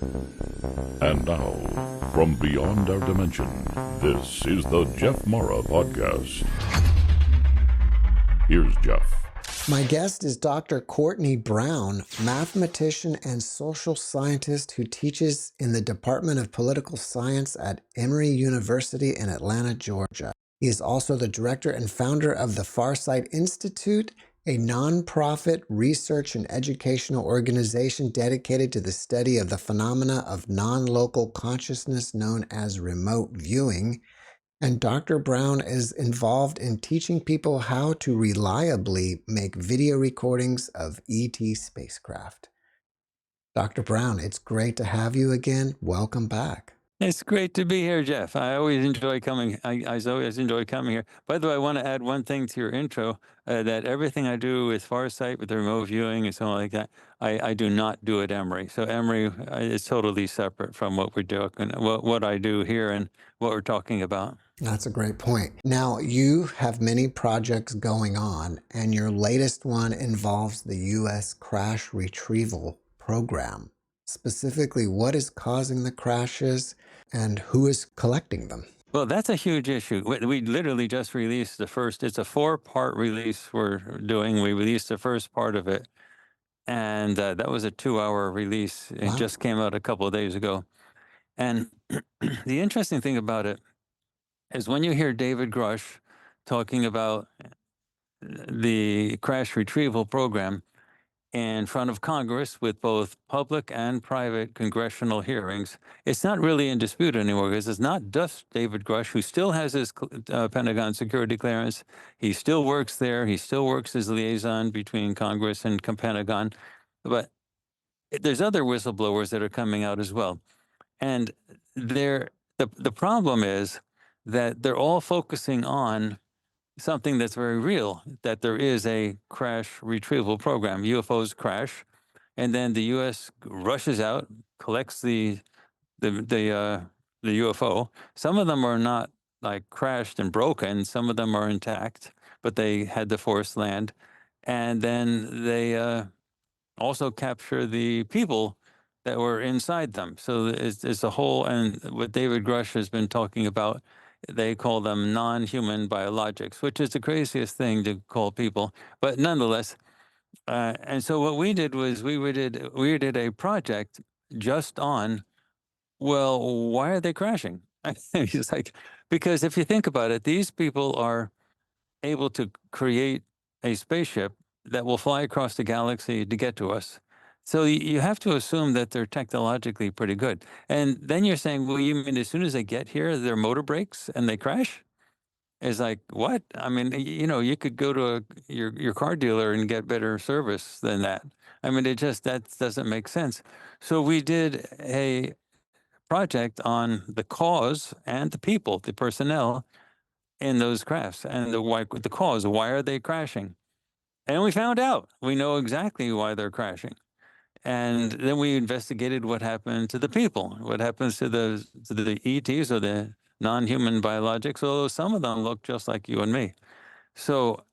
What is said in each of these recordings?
And now, from beyond our dimension, this is the JeffMara podcast. Here's Jeff. My guest is Dr. Courtney Brown, mathematician and social scientist who teaches in the Department of Political Science at Emory University in Atlanta, Georgia. He is also the director and founder of the Farsight Institute, a nonprofit research and educational organization dedicated to the study of the phenomena of non-local consciousness known as remote viewing. And Dr. Brown is involved in teaching people how to reliably make video recordings of ET spacecraft. Dr. Brown, it's great to have you again. Welcome back. It's great to be here, Jeff. I always enjoy coming. I always enjoy coming here. By the way, I want to add one thing to your intro, that everything I do with Farsight, with the remote viewing and something like that, I do not do at Emory. So Emory is totally separate from what we're doing, what I do here and what we're talking about. That's a great point. Now, you have many projects going on, and your latest one involves the U.S. crash retrieval program. Specifically, what is causing the crashes and who is collecting them? Well, that's a huge issue. We literally just released the first, it's a 4-part release we're doing. We released the first part of it, and that was a 2-hour release. It Wow. just came out a couple of days ago. And the interesting thing about it is when you hear David Grush talking about the crash retrieval program in front of Congress with both public and private congressional hearings, it's not really in dispute anymore because it's not just David Grush, who still has his Pentagon security clearance. He still works there. He still works as liaison between Congress and Pentagon. But there's other whistleblowers that are coming out as well. And the problem is that they're all focusing on something that's very real, that there is a crash retrieval program. UFOs crash, and then the U.S. rushes out, collects the UFO. Some of them are not like crashed and broken. Some of them are intact, but they had to force land. And then they also capture the people that were inside them. So it's a whole, and what David Grush has been talking about, they call them non-human biologics, which is the craziest thing to call people, but nonetheless. And so what we did was we did a project just on, well, why are they crashing? It's like, because if you think about it, these people are able to create a spaceship that will fly across the galaxy to get to us. So you have to assume that they're technologically pretty good. And then you're saying, well, you mean as soon as they get here, their motor breaks and they crash? It's like, what? I mean, you could go to your car dealer and get better service than that. I mean, that doesn't make sense. So we did a project on the cause and the people, the personnel in those crafts, and the cause. Why are they crashing? And we found out. We know exactly why they're crashing. And then we investigated what happened to the people, what happens to the ETs or the non-human biologics, although some of them look just like you and me. So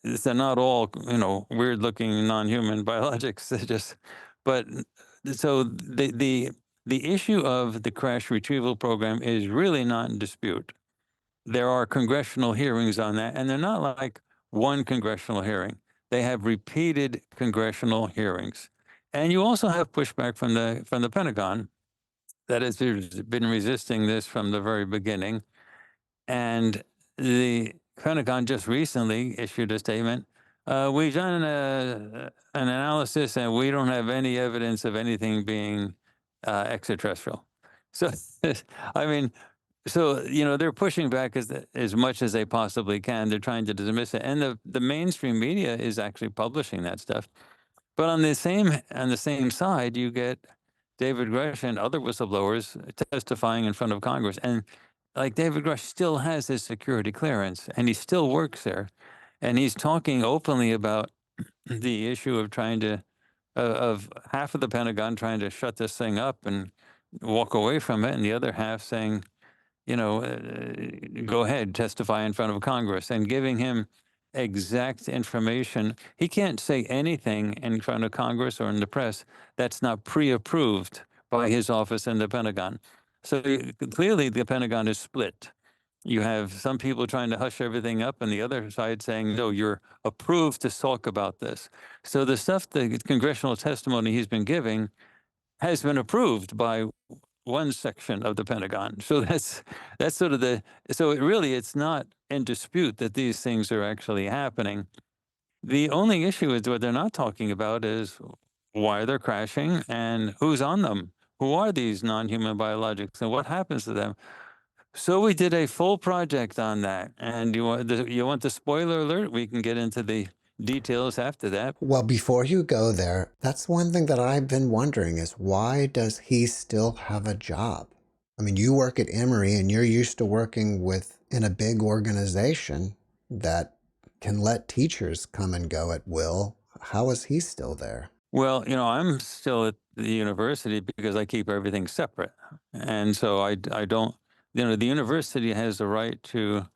they're not all, weird-looking non-human biologics. So the issue of the crash retrieval program is really not in dispute. There are congressional hearings on that, and they're not like one congressional hearing. They have repeated congressional hearings. And you also have pushback from the Pentagon that has been resisting this from the very beginning. And the Pentagon just recently issued a statement. We've done an analysis and we don't have any evidence of anything being extraterrestrial. So, I mean, they're pushing back as much as they possibly can. They're trying to dismiss it. And the mainstream media is actually publishing that stuff. But on the same side, you get David Grush and other whistleblowers testifying in front of Congress. And like David Grush still has his security clearance and he still works there. And he's talking openly about the issue of of half of the Pentagon trying to shut this thing up and walk away from it, and the other half saying, go ahead, testify in front of Congress, and giving him exact information. He can't say anything in front of Congress or in the press that's not pre-approved by his office in the Pentagon. So clearly the Pentagon is split. You have some people trying to hush everything up, and the other side saying, no, you're approved to talk about this. So the stuff, the congressional testimony he's been giving has been approved by one section of the Pentagon. So that's sort of so it really, it's not in dispute that these things are actually happening. The only issue is what they're not talking about is why they're crashing and who's on them. Who are these non-human biologics and what happens to them? So we did a full project on that. And you want the spoiler alert? We can get into the details after that. Well, before you go there, that's one thing that I've been wondering is why does he still have a job? I mean, you work at Emory and you're used to working in a big organization that can let teachers come and go at will. How is he still there? Well, I'm still at the university because I keep everything separate. And so I don't, the university has the right to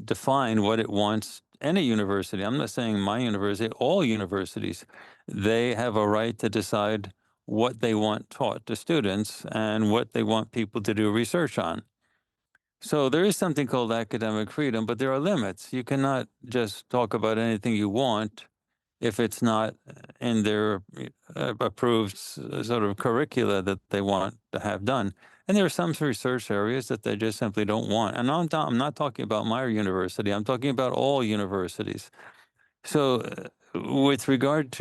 define what it wants. Any university, I'm not saying my university, all universities, they have a right to decide what they want taught to students and what they want people to do research on. So there is something called academic freedom, but there are limits. You cannot just talk about anything you want if it's not in their approved sort of curricula that they want to have done. And there are some research areas that they just simply don't want. And I'm not talking about my university. I'm talking about all universities. So with regard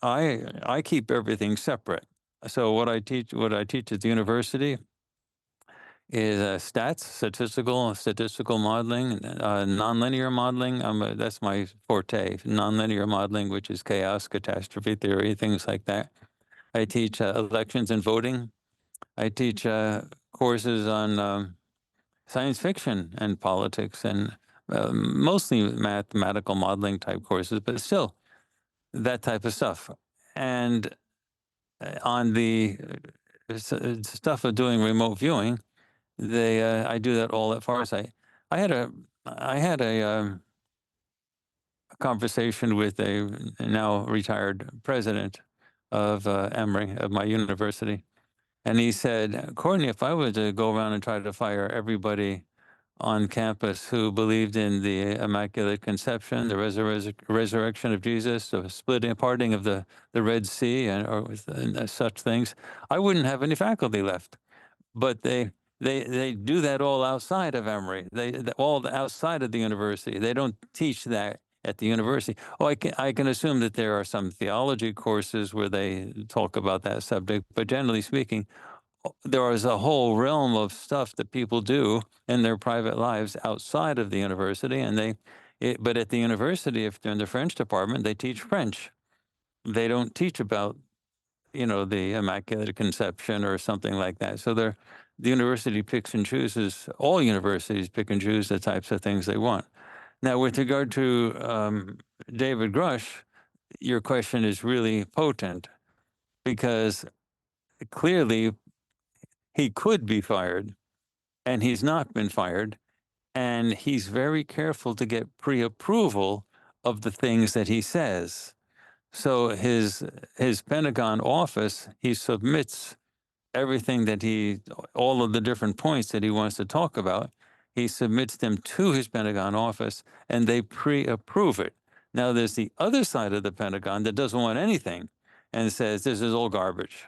I keep everything separate. So what I teach at the university is statistical modeling, nonlinear modeling. That's my forte, nonlinear modeling, which is chaos, catastrophe theory, things like that. I teach elections and voting. I teach courses on science fiction and politics, and mostly mathematical modeling type courses, but still that type of stuff. And on the stuff of doing remote viewing, I do that all at Farsight. I had a I had a conversation with a now retired president of Emory, of my university, and he said, Courtney, if I were to go around and try to fire everybody on campus who believed in the Immaculate Conception, the resurrection of Jesus, the parting of the Red Sea, and such things, I wouldn't have any faculty left. But they do that all outside of Emory. All outside of the university. They don't teach that at the university. Oh, I can assume that there are some theology courses where they talk about that subject, but generally speaking, there is a whole realm of stuff that people do in their private lives outside of the university, but at the university, if they're in the French department, they teach French. They don't teach about the Immaculate Conception or something like that. So the university picks and chooses, all universities pick and choose the types of things they want. Now, with regard to David Grush, your question is really potent because clearly he could be fired and he's not been fired. And he's very careful to get pre-approval of the things that he says. So his Pentagon office, he submits everything all of the different points that he wants to talk about, he submits them to his Pentagon office and they pre-approve it. Now there's the other side of the Pentagon that doesn't want anything and says, this is all garbage.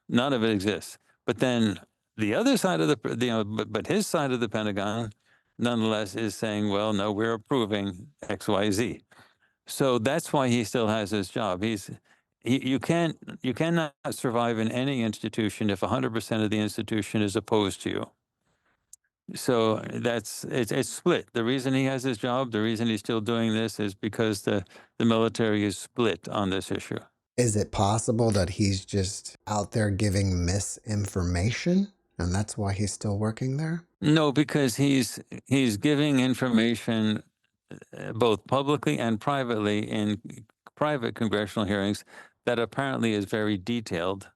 None of it exists. But then the other side of but his side of the Pentagon, nonetheless, is saying, well, no, we're approving X, Y, Z. So that's why he still has his job. You cannot survive in any institution if 100% of the institution is opposed to you. So it's split. The reason he has his job, the reason he's still doing this is because the military is split on this issue. Is it possible that he's just out there giving misinformation and that's why he's still working there? No, because he's giving information both publicly and privately in private congressional hearings that apparently is very detailed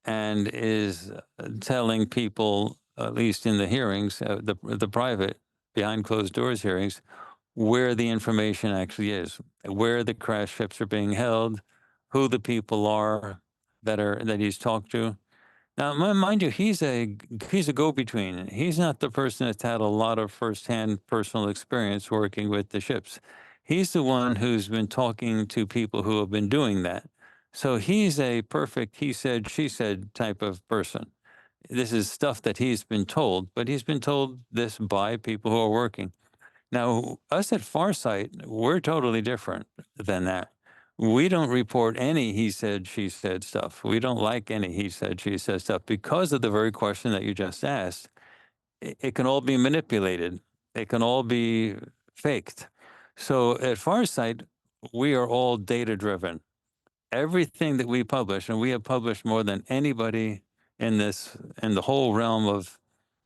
and is telling people, at least in the hearings, the private behind closed doors hearings, where the information actually is, where the crash ships are being held, who the people are, that he's talked to. Now, mind you, he's a go-between. He's not the person that's had a lot of firsthand personal experience working with the ships. He's the one who's been talking to people who have been doing that. So he's a perfect he said, she said type of person. This is stuff that he's been told, but he's been told this by people who are working. Now, us at Farsight, we're totally different than that. We don't report any he said, she said stuff. We don't like any he said, she said stuff because of the very question that you just asked. It can all be manipulated, it can all be faked. So at Farsight, we are all data driven. Everything that we publish, and we have published more than anybody in the whole realm of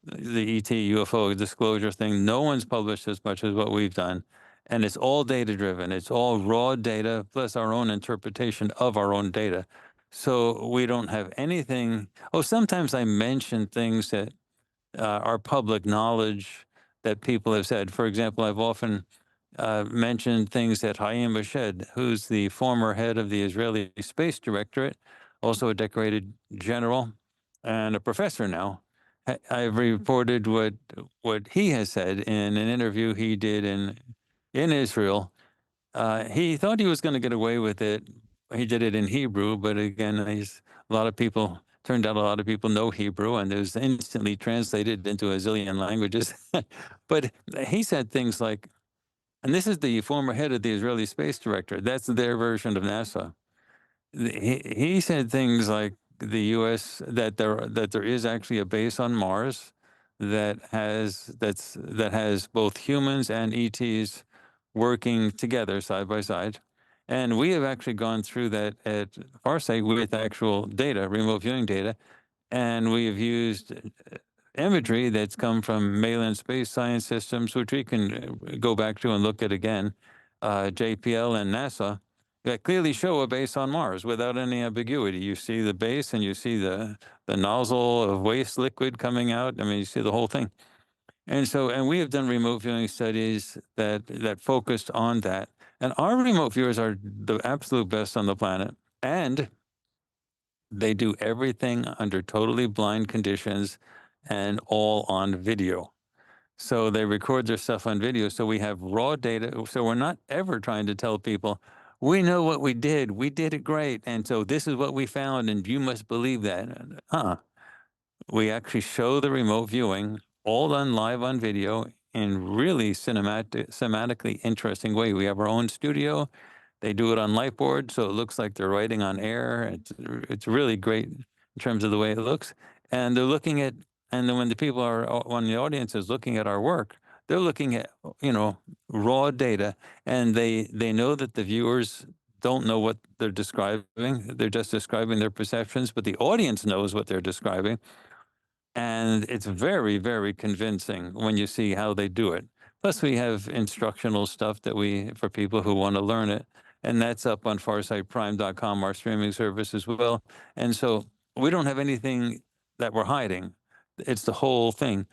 the ET UFO disclosure thing. No one's published as much as what we've done. And it's all data driven. It's all raw data plus our own interpretation of our own data. So we don't have anything. Oh, sometimes I mention things that are public knowledge that people have said. For example, I've often mentioned things that Haim Bashed, who's the former head of the Israeli Space Directorate, also a decorated general and a professor now. I've reported what he has said in an interview he did in Israel. He thought he was going to get away with it. He did it in Hebrew, but again, a lot of people turned out a lot of people know Hebrew, and it was instantly translated into a zillion languages. But he said things like, and this is the former head of the Israeli Space Directorate. That's their version of NASA. He said things like the U.S. that there is actually a base on Mars that has both humans and ETs working together side by side, and we have actually gone through that at Farsight with actual data, remote viewing data, and we have used imagery that's come from Malin Space Science Systems, which we can go back to and look at again, JPL and NASA, that clearly show a base on Mars without any ambiguity. You see the base and you see the nozzle of waste liquid coming out. I mean, you see the whole thing. And we have done remote viewing studies that focused on that. And our remote viewers are the absolute best on the planet. And they do everything under totally blind conditions and all on video. So they record their stuff on video. So we have raw data. So we're not ever trying to tell people, we know what we did. We did it great. And so this is what we found. And you must believe that. We actually show the remote viewing all done live on video in really cinematically interesting way. We have our own studio. They do it on Lightboard, so it looks like they're writing on air. It's really great in terms of the way it looks. And they're looking at, and then when the audience is looking at our work, they're looking at, raw data, and they know that the viewers don't know what they're describing. They're just describing their perceptions, but the audience knows what they're describing. And it's very, very convincing when you see how they do it. Plus, we have instructional stuff for people who want to learn it. And that's up on farsightprime.com, our streaming service as well. And so we don't have anything that we're hiding. It's the whole thing.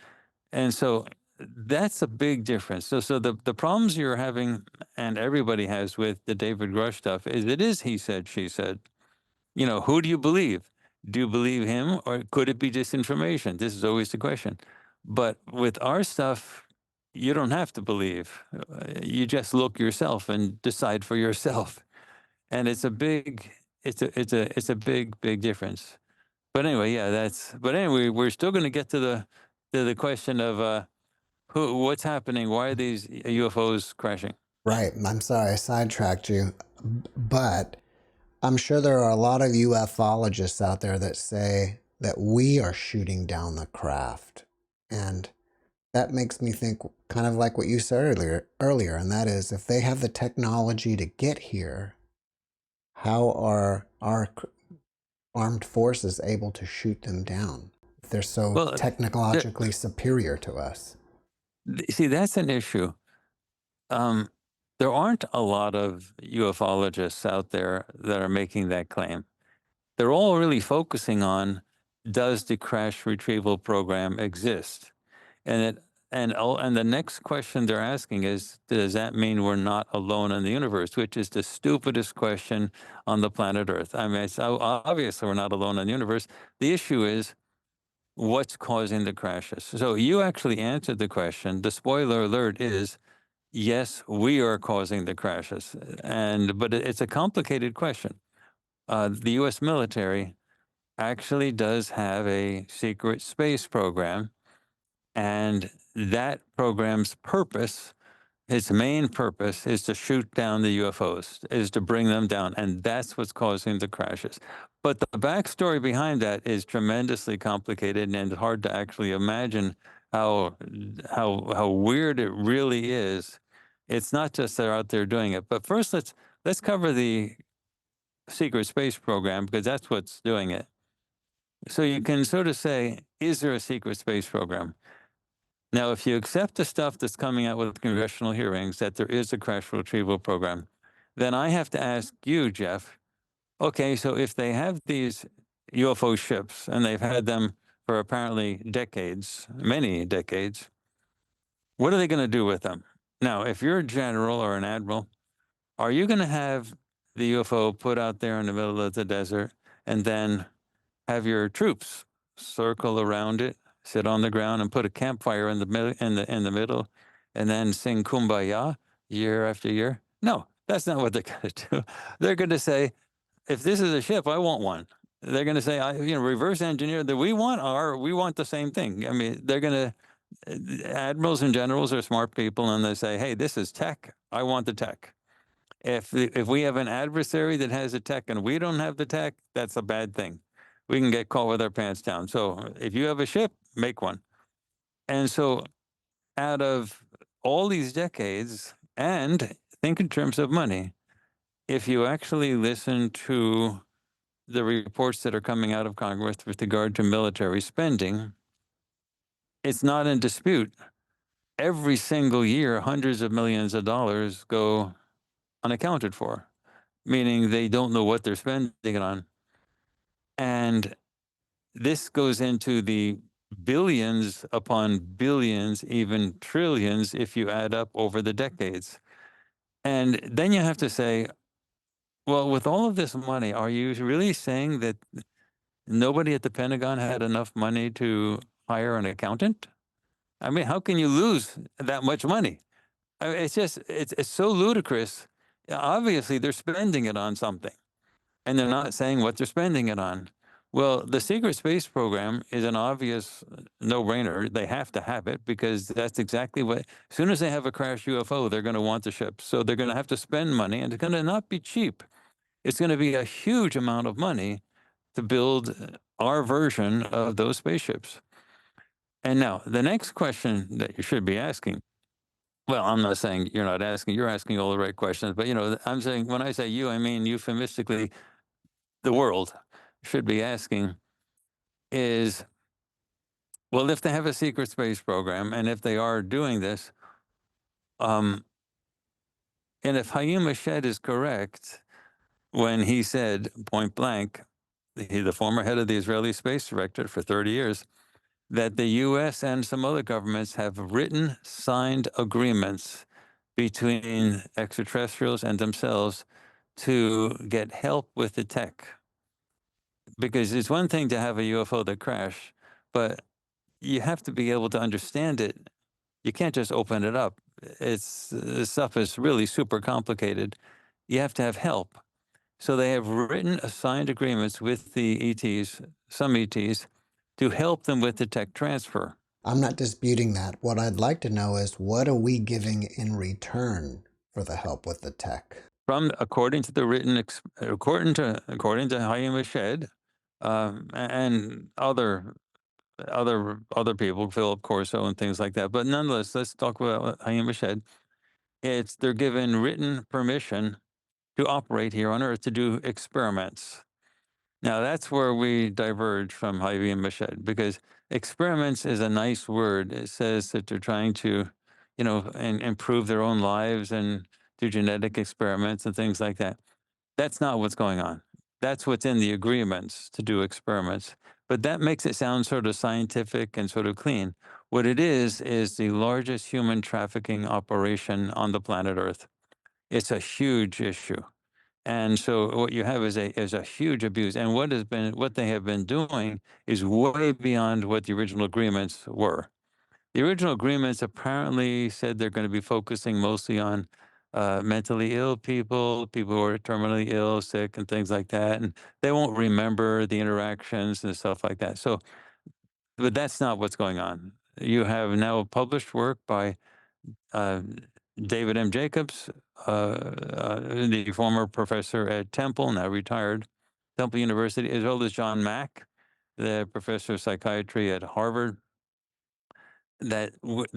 And so that's a big difference. So the problems you're having, and everybody has with the David Grush stuff, is it is he said, she said. Who do you believe? Do you believe him, or could it be disinformation? This is always the question. But with our stuff, you don't have to believe. You just look yourself and decide for yourself. And it's a big difference. But anyway, yeah, but anyway, we're still going to get to the question of what's happening. Why are these UFOs crashing? Right. I'm sorry I sidetracked you, but I'm sure there are a lot of ufologists out there that say that we are shooting down the craft. And that makes me think kind of like what you said earlier, and that is, if they have the technology to get here, how are our armed forces able to shoot them down if they're so Well, technologically superior to us? see, that's an issue. There aren't a lot of ufologists out there that are making that claim. They're all really focusing on, does the crash retrieval program exist? And And the next question they're asking is, does that mean we're not alone in the universe? Which is the stupidest question on the planet Earth. I mean, so obviously we're not alone in the universe. The issue is what's causing the crashes. So you actually answered the question. The spoiler alert is yes, we are causing the crashes, but it's a complicated question. The U.S. military actually does have a secret space program, and that program's purpose, its main purpose, is to shoot down the UFOs, is to bring them down, and that's what's causing the crashes. But the backstory behind that is tremendously complicated and hard to actually imagine how weird it really is. It's not just they're out there doing it. But first, let's cover the secret space program because that's what's doing it. So you can sort of say, is there a secret space program? Now, if you accept the stuff that's coming out with congressional hearings that there is a crash retrieval program, then I have to ask you, Jeff, okay, so if they have these UFO ships and they've had them for apparently decades, many decades, what are they going to do with them? Now, if you're a general or an admiral, are you going to have the UFO put out there in the middle of the desert and then have your troops circle around it, sit on the ground, and put a campfire in the middle, and then sing "Kumbaya" year after year? No, that's not what they're going to do. They're going to say, "If this is a ship, I want one." They're going to say, reverse engineer that we want the same thing. I mean, they're going to admirals and generals are smart people, and they say, "Hey, this is tech. I want the tech." If we have an adversary that has a tech and we don't have the tech, that's a bad thing. We can get caught with our pants down. So if you have a ship, make one. And so out of all these decades, and think in terms of money, if you actually listen to the reports that are coming out of Congress with regard to military spending, it's not in dispute. Every single year, hundreds of millions of dollars go unaccounted for, meaning they don't know what they're spending it on. And this goes into the billions upon billions, even trillions, if you add up over the decades. And then you have to say, well, with all of this money, are you really saying that nobody at the Pentagon had enough money to hire an accountant? I mean, how can you lose that much money? I mean, it's so ludicrous. Obviously, they're spending it on something, and they're not saying what they're spending it on. Well, the secret space program is an obvious no-brainer. They have to have it because that's exactly what, as soon as they have a crash UFO, they're going to want the ship. So they're going to have to spend money, and it's going to not be cheap. It's going to be a huge amount of money to build our version of those spaceships. And now, the next question that you should be asking, well, I'm not saying you're not asking, you're asking all the right questions, but I'm saying when I say you, I mean euphemistically, the world should be asking is, well, if they have a secret space program and if they are doing this, um, and if Hayim Mashed is correct when he said point blank, the former head of the Israeli space directorate for 30 years, that the US and some other governments have written, signed agreements between extraterrestrials and themselves to get help with the tech. Because it's one thing to have a UFO that crash, but you have to be able to understand it. You can't just open it up. This stuff is really super complicated. You have to have help. So they have written signed agreements with the ETs, some ETs, to help them with the tech transfer. I'm not disputing that. What I'd like to know is what are we giving in return for the help with the tech? According to the written, according to Hayim Mashed, and other people, Philip Corso and things like that. But nonetheless, let's talk about Hayim Mashed. They're given written permission to operate here on Earth to do experiments. Now that's where we diverge from Hayim Mashed because experiments is a nice word. It says that they're trying to, improve their own lives and do genetic experiments and things like that. That's not what's going on. That's what's in the agreements to do experiments. But that makes it sound sort of scientific and sort of clean. What it is the largest human trafficking operation on the planet Earth. It's a huge issue. And so what you have is a huge abuse. And what they have been doing is way beyond what the original agreements were. The original agreements apparently said they're going to be focusing mostly on mentally ill people, people who are terminally ill, sick, and things like that. And they won't remember the interactions and stuff like that. So, but that's not what's going on. You have now published work by uh, David M. Jacobs, the former professor at Temple, now retired, Temple University, as well as John Mack, the professor of psychiatry at Harvard, they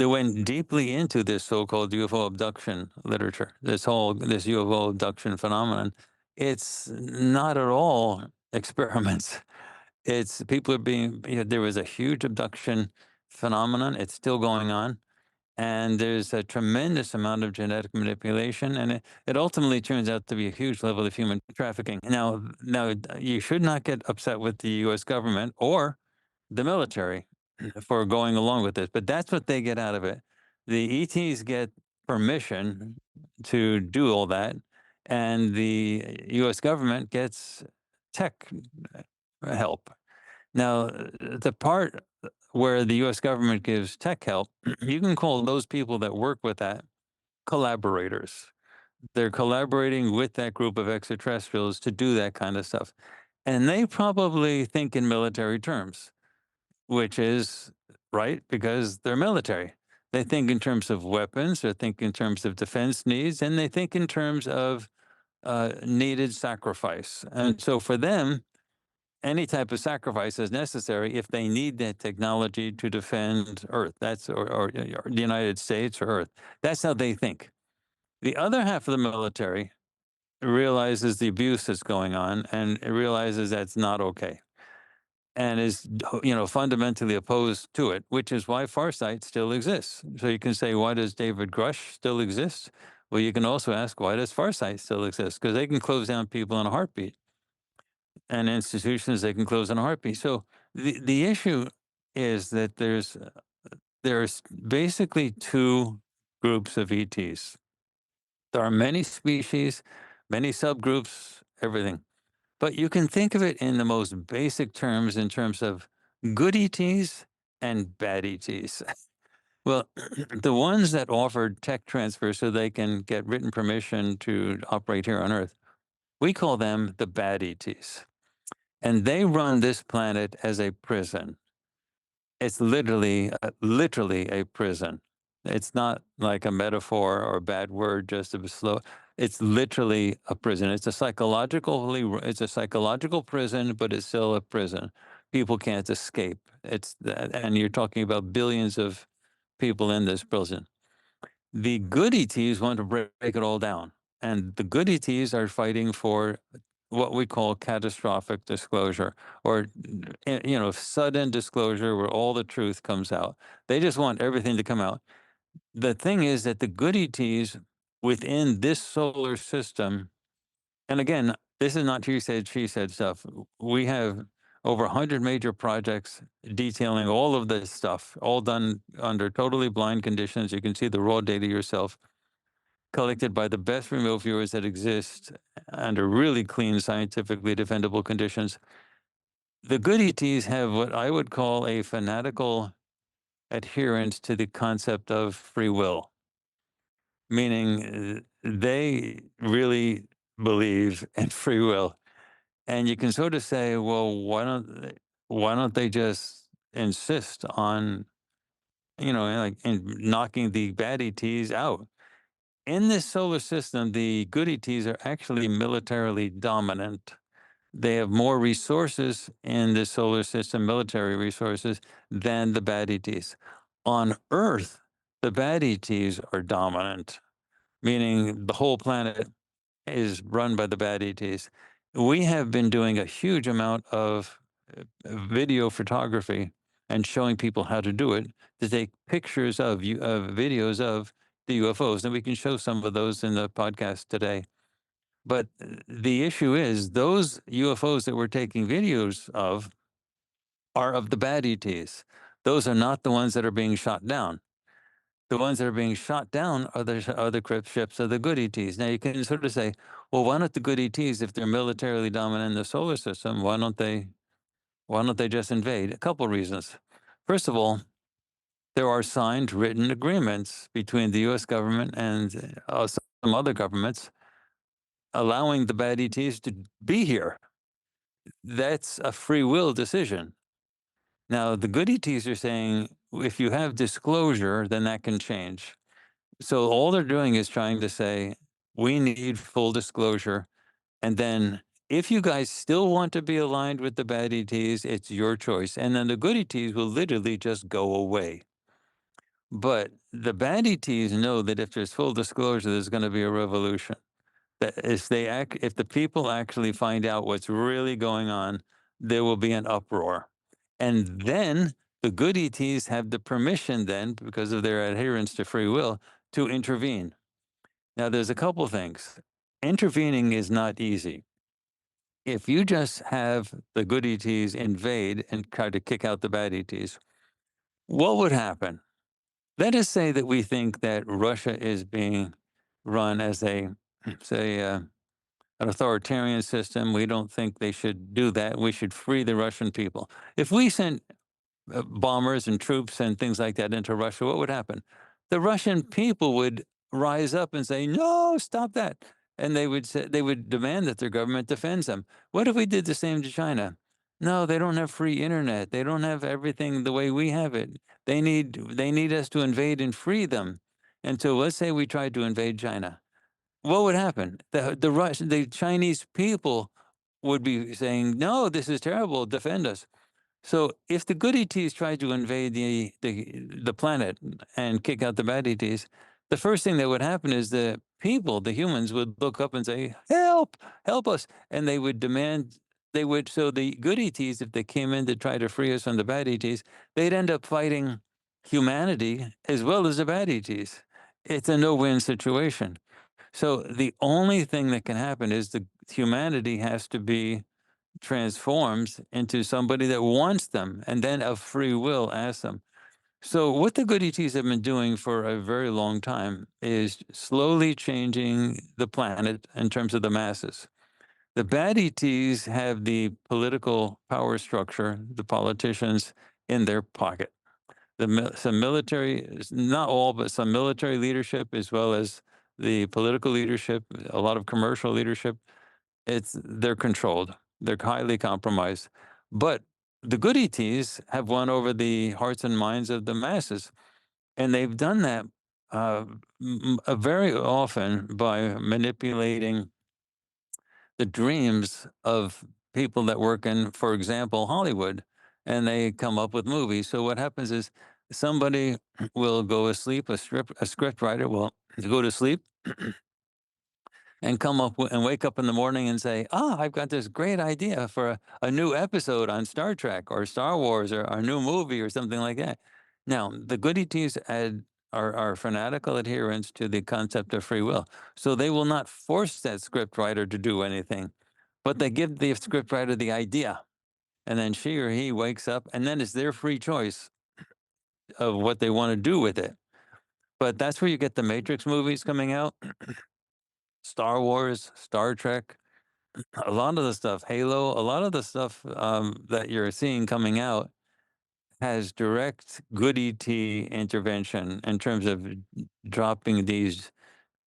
went deeply into this so-called UFO abduction literature, this UFO abduction phenomenon. It's not at all experiments. It's people are being. There was a huge abduction phenomenon. It's still going on, and there's a tremendous amount of genetic manipulation, and it ultimately turns out to be a huge level of human trafficking. Now, you should not get upset with the U.S. government or the military for going along with this, but that's what they get out of it. The ETs get permission to do all that, and the U.S. government gets tech help. Now, the part where the U.S. government gives tech help, you can call those people that work with that collaborators. They're collaborating with that group of extraterrestrials to do that kind of stuff. And they probably think in military terms, which is right because they're military. They think in terms of weapons, they think in terms of defense needs, and they think in terms of needed sacrifice. And so for them, any type of sacrifice is necessary if they need that technology to defend Earth. Or the United States or Earth. That's how they think. The other half of the military realizes the abuse that's going on and it realizes that's not okay and is fundamentally opposed to it, which is why Farsight still exists. So you can say, why does David Grush still exist? Well, you can also ask, why does Farsight still exist? Because they can close down people in a heartbeat, and institutions they can close in a heartbeat. So the issue is that there's basically two groups of ETs. There are many species, many subgroups, everything. But you can think of it in the most basic terms in terms of good ETs and bad ETs. Well, the ones that offered tech transfer so they can get written permission to operate here on Earth, we call them the bad ETs. And they run this planet as a prison. It's literally a prison. It's not like a metaphor or a bad word, just a slow. It's literally a prison. It's a psychological prison, but it's still a prison. People can't escape. And you're talking about billions of people in this prison. The good ETs want to break it all down, and the good ETs are fighting for what we call catastrophic disclosure, or sudden disclosure where all the truth comes out. They just want everything to come out. The thing is that the good ETs within this solar system, and again, this is not he said, she said stuff. We have over 100 major projects detailing all of this stuff, all done under totally blind conditions. You can see the raw data yourself, collected by the best remote viewers that exist under really clean, scientifically defendable conditions. The good ETs have what I would call a fanatical adherence to the concept of free will, meaning they really believe in free will. And you can sort of say, well, why don't they just insist on, like in knocking the bad ETs out? In this solar system, the good ETs are actually militarily dominant. They have more resources in this solar system, military resources, than the bad ETs. On Earth, the bad ETs are dominant, meaning the whole planet is run by the bad ETs. We have been doing a huge amount of video photography and showing people how to do it, to take pictures of videos of the UFOs. And we can show some of those in the podcast today. But the issue is those UFOs that we're taking videos of are of the bad ETs. Those are not the ones that are being shot down. The ones that are being shot down are the crypt ships, are the good ETs. Now you can sort of say, well, why don't the good ETs, if they're militarily dominant in the solar system, why don't they just invade? A couple reasons. First of all, there are signed written agreements between the U.S. government and some other governments allowing the bad ETs to be here. That's a free will decision. Now, the good ETs are saying if you have disclosure, then that can change. So all they're doing is trying to say, we need full disclosure. And then if you guys still want to be aligned with the bad ETs, it's your choice. And then the good ETs will literally just go away. But the bad ETs know that if there's full disclosure, there's going to be a revolution. That if the people actually find out what's really going on, there will be an uproar. And then the good ETs have the permission then, because of their adherence to free will, to intervene. Now, there's a couple things. Intervening is not easy. If you just have the good ETs invade and try to kick out the bad ETs, what would happen? Let us say that we think that Russia is being run as say, an authoritarian system. We don't think they should do that. We should free the Russian people. If we sent bombers and troops and things like that into Russia, what would happen? The Russian people would rise up and say, "No, stop that!" And they would demand that their government defends them. What if we did the same to China? No, they don't have free internet. They don't have everything the way we have it. They need us to invade and free them. And so let's say we tried to invade China. What would happen? The Chinese people would be saying, "No, this is terrible. Defend us." So if the good ETs tried to invade the planet and kick out the bad ETs, the first thing that would happen is the people, the humans, would look up and say, "Help, help us," and they would demand. They would so the good ETs, if they came in to try to free us from the bad ETs, they'd end up fighting humanity as well as the bad ETs. It's a no-win situation. So the only thing that can happen is the humanity has to be transformed into somebody that wants them and then of free will asks them. So what the good ETs have been doing for a very long time is slowly changing the planet in terms of the masses. The bad ETs have the political power structure, the politicians in their pocket. Some military, not all, but some military leadership, as well as the political leadership, a lot of commercial leadership. They're controlled. They're highly compromised. But the good ETs have won over the hearts and minds of the masses, and they've done that very often by manipulating the dreams of people that work in, for example, Hollywood, and they come up with movies. So what happens is somebody will go asleep, a script writer will go to sleep and and wake up in the morning and say, "Ah, I've got this great idea for a new episode on Star Trek or Star Wars or a new movie or something like that." Now, the good ETs are fanatical adherents to the concept of free will, so they will not force that script writer to do anything, but they give the script writer the idea, and then she or he wakes up, and then it's their free choice of what they want to do with it. But that's where you get the Matrix movies coming out, Star Wars, Star Trek. A lot of the stuff, Halo, a lot of the stuff that you're seeing coming out has direct good ET intervention in terms of dropping these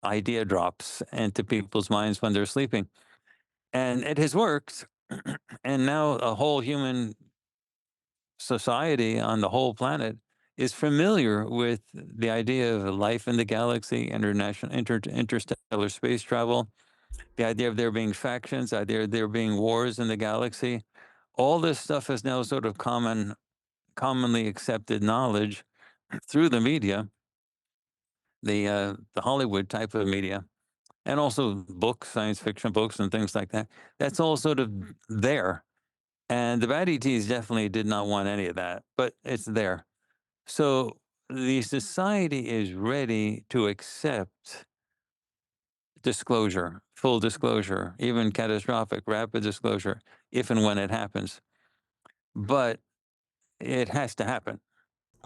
idea drops into people's minds when they're sleeping. And it has worked. And now a whole human society on the whole planet is familiar with the idea of life in the galaxy, interstellar space travel, the idea of there being factions, the idea of there being wars in the galaxy. All this stuff is now sort of commonly accepted knowledge through the media, the Hollywood type of media, and also books, science fiction books, and things like that. That's all sort of there. And the bad ETs definitely did not want any of that, but it's there. So the society is ready to accept disclosure, full disclosure, even catastrophic, rapid disclosure, if and when it happens. But it has to happen.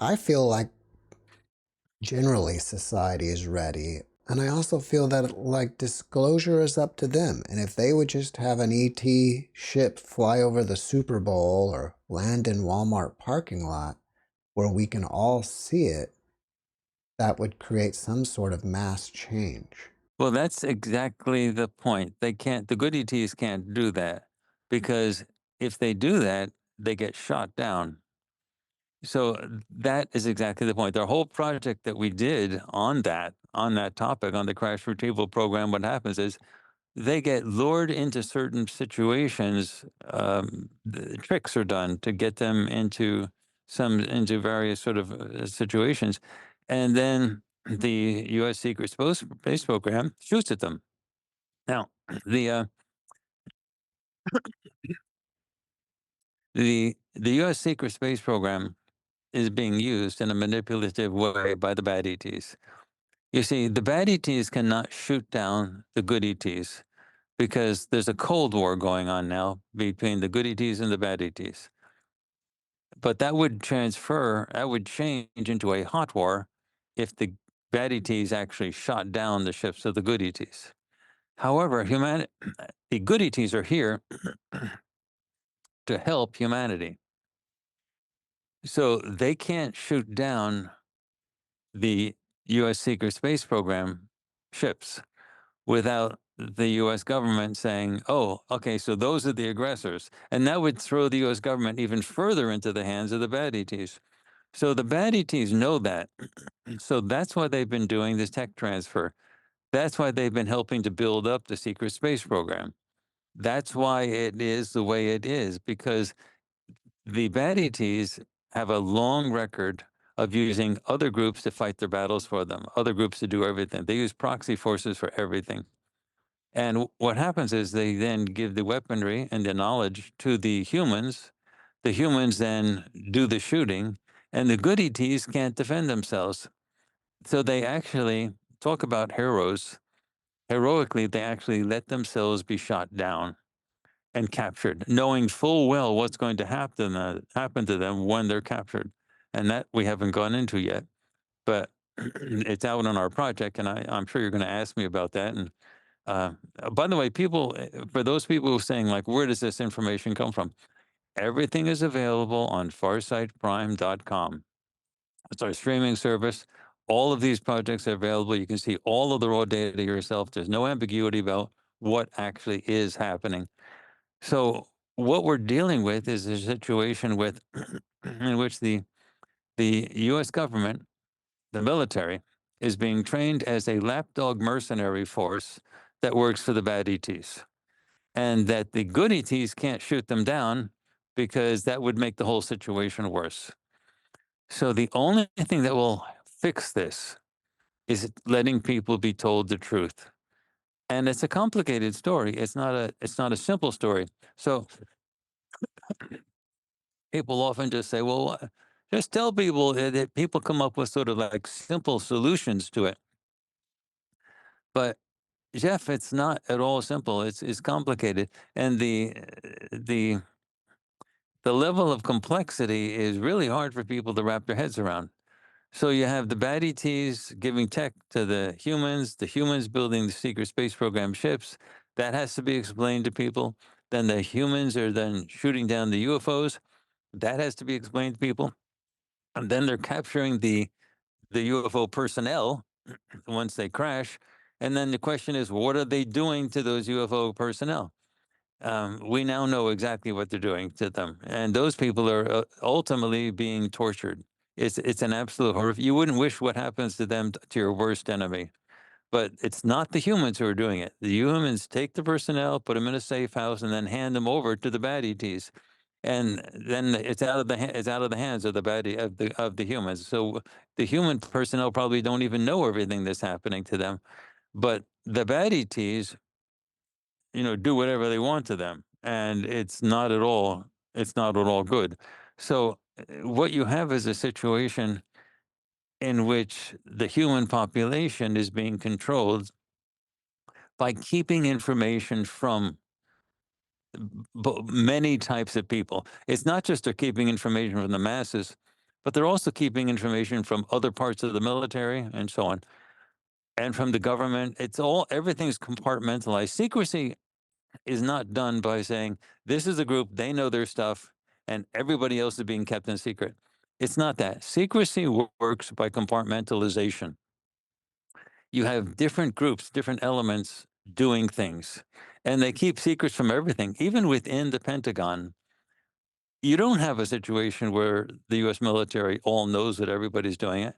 I feel like generally society is ready. And I also feel that like disclosure is up to them. And if they would just have an ET ship fly over the Super Bowl or land in Walmart parking lot where we can all see it, that would create some sort of mass change. Well, that's exactly the point. They can't, the goody teas can't do that because if they do that, they get shot down. So that is exactly the point. Their whole project that we did on that topic, on the crash retrieval program, what happens is they get lured into certain situations. The tricks are done to get them into various sort of situations, and then the U.S. secret space program shoots at them. Now, the the U.S. secret space program is being used in a manipulative way by the bad ETs. You see, the bad ETs cannot shoot down the good ETs because there's a Cold War going on now between the good ETs and the bad ETs. But that would change into a hot war if the bad ETs actually shot down the ships of the good ETs. However, the good ETs are here to help humanity. So they can't shoot down the US secret space program ships without the US government saying, oh, okay, so those are the aggressors. And that would throw the US government even further into the hands of the bad ETs. So the bad ETs know that. So that's why they've been doing this tech transfer. That's why they've been helping to build up the secret space program. That's why it is the way it is, because the bad ETs have a long record of using other groups to fight their battles for them, other groups to do everything. They use proxy forces for everything. And what happens is they then give the weaponry and the knowledge to the humans. The humans then do the shooting, and the good ETs can't defend themselves. So they actually talk about heroes. Heroically, they actually let themselves be shot down and captured, knowing full well what's going to happen to them when they're captured. And that we haven't gone into yet, but it's out on our project, and I'm sure you're going to ask me about that. And by the way, for those people who are saying, like, where does this information come from? Everything is available on farsightprime.com. It's our streaming service. All of these projects are available. You can see all of the raw data yourself. There's no ambiguity about what actually is happening. So what we're dealing with is a situation in which the U.S. government, the military, is being trained as a lapdog mercenary force that works for the bad ETs, and that the good ETs can't shoot them down because that would make the whole situation worse. So the only thing that will fix this is letting people be told the truth. And it's a complicated story. It's not a simple story. So people often just say, well, just tell people that people come up with sort of like simple solutions to it. But Jeff, it's not at all simple. It's complicated. And the level of complexity is really hard for people to wrap their heads around. So you have the bad ETs giving tech to the humans building the secret space program ships. That has to be explained to people. Then the humans are then shooting down the UFOs. That has to be explained to people. And then they're capturing the UFO personnel once they crash. And then the question is, what are they doing to those UFO personnel? We now know exactly what they're doing to them, and those people are ultimately being tortured. It's an absolute horror. You wouldn't wish what happens to them to your worst enemy, but it's not the humans who are doing it. The humans take the personnel, put them in a safe house, and then hand them over to the bad ETs, and then it's out of the hands of the of the humans. So the human personnel probably don't even know everything that's happening to them, but the bad ETs, do whatever they want to them, and it's not at all good. So what you have is a situation in which the human population is being controlled by keeping information from many types of people. It's not just they're keeping information from the masses, but they're also keeping information from other parts of the military and so on, and from the government. It's all everything's compartmentalized. Secrecy is not done by saying this is a group, they know their stuff, and everybody else is being kept in secret. It's not that. Secrecy works by compartmentalization. You have different groups, different elements doing things, and they keep secrets from everything, even within the Pentagon. You don't have a situation where the US military all knows what everybody's doing.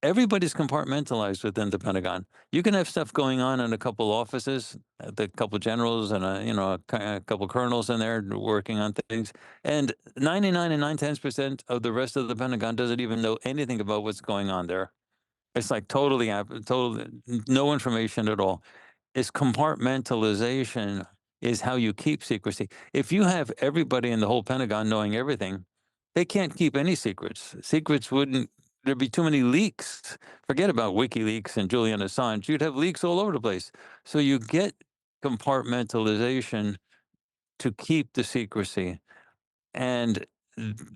Everybody's compartmentalized within the Pentagon. You can have stuff going on in a couple offices, the couple generals and a couple colonels in there working on things, and 99 and 9/10% of the rest of the Pentagon doesn't even know anything about what's going on there. It's like totally no information at all. Is compartmentalization is how you keep secrecy. If you have everybody in the whole Pentagon knowing everything, they can't keep any secrets. Secrets wouldn't there'd be too many leaks. Forget about WikiLeaks and Julian Assange. You'd have leaks all over the place. So you get compartmentalization to keep the secrecy. And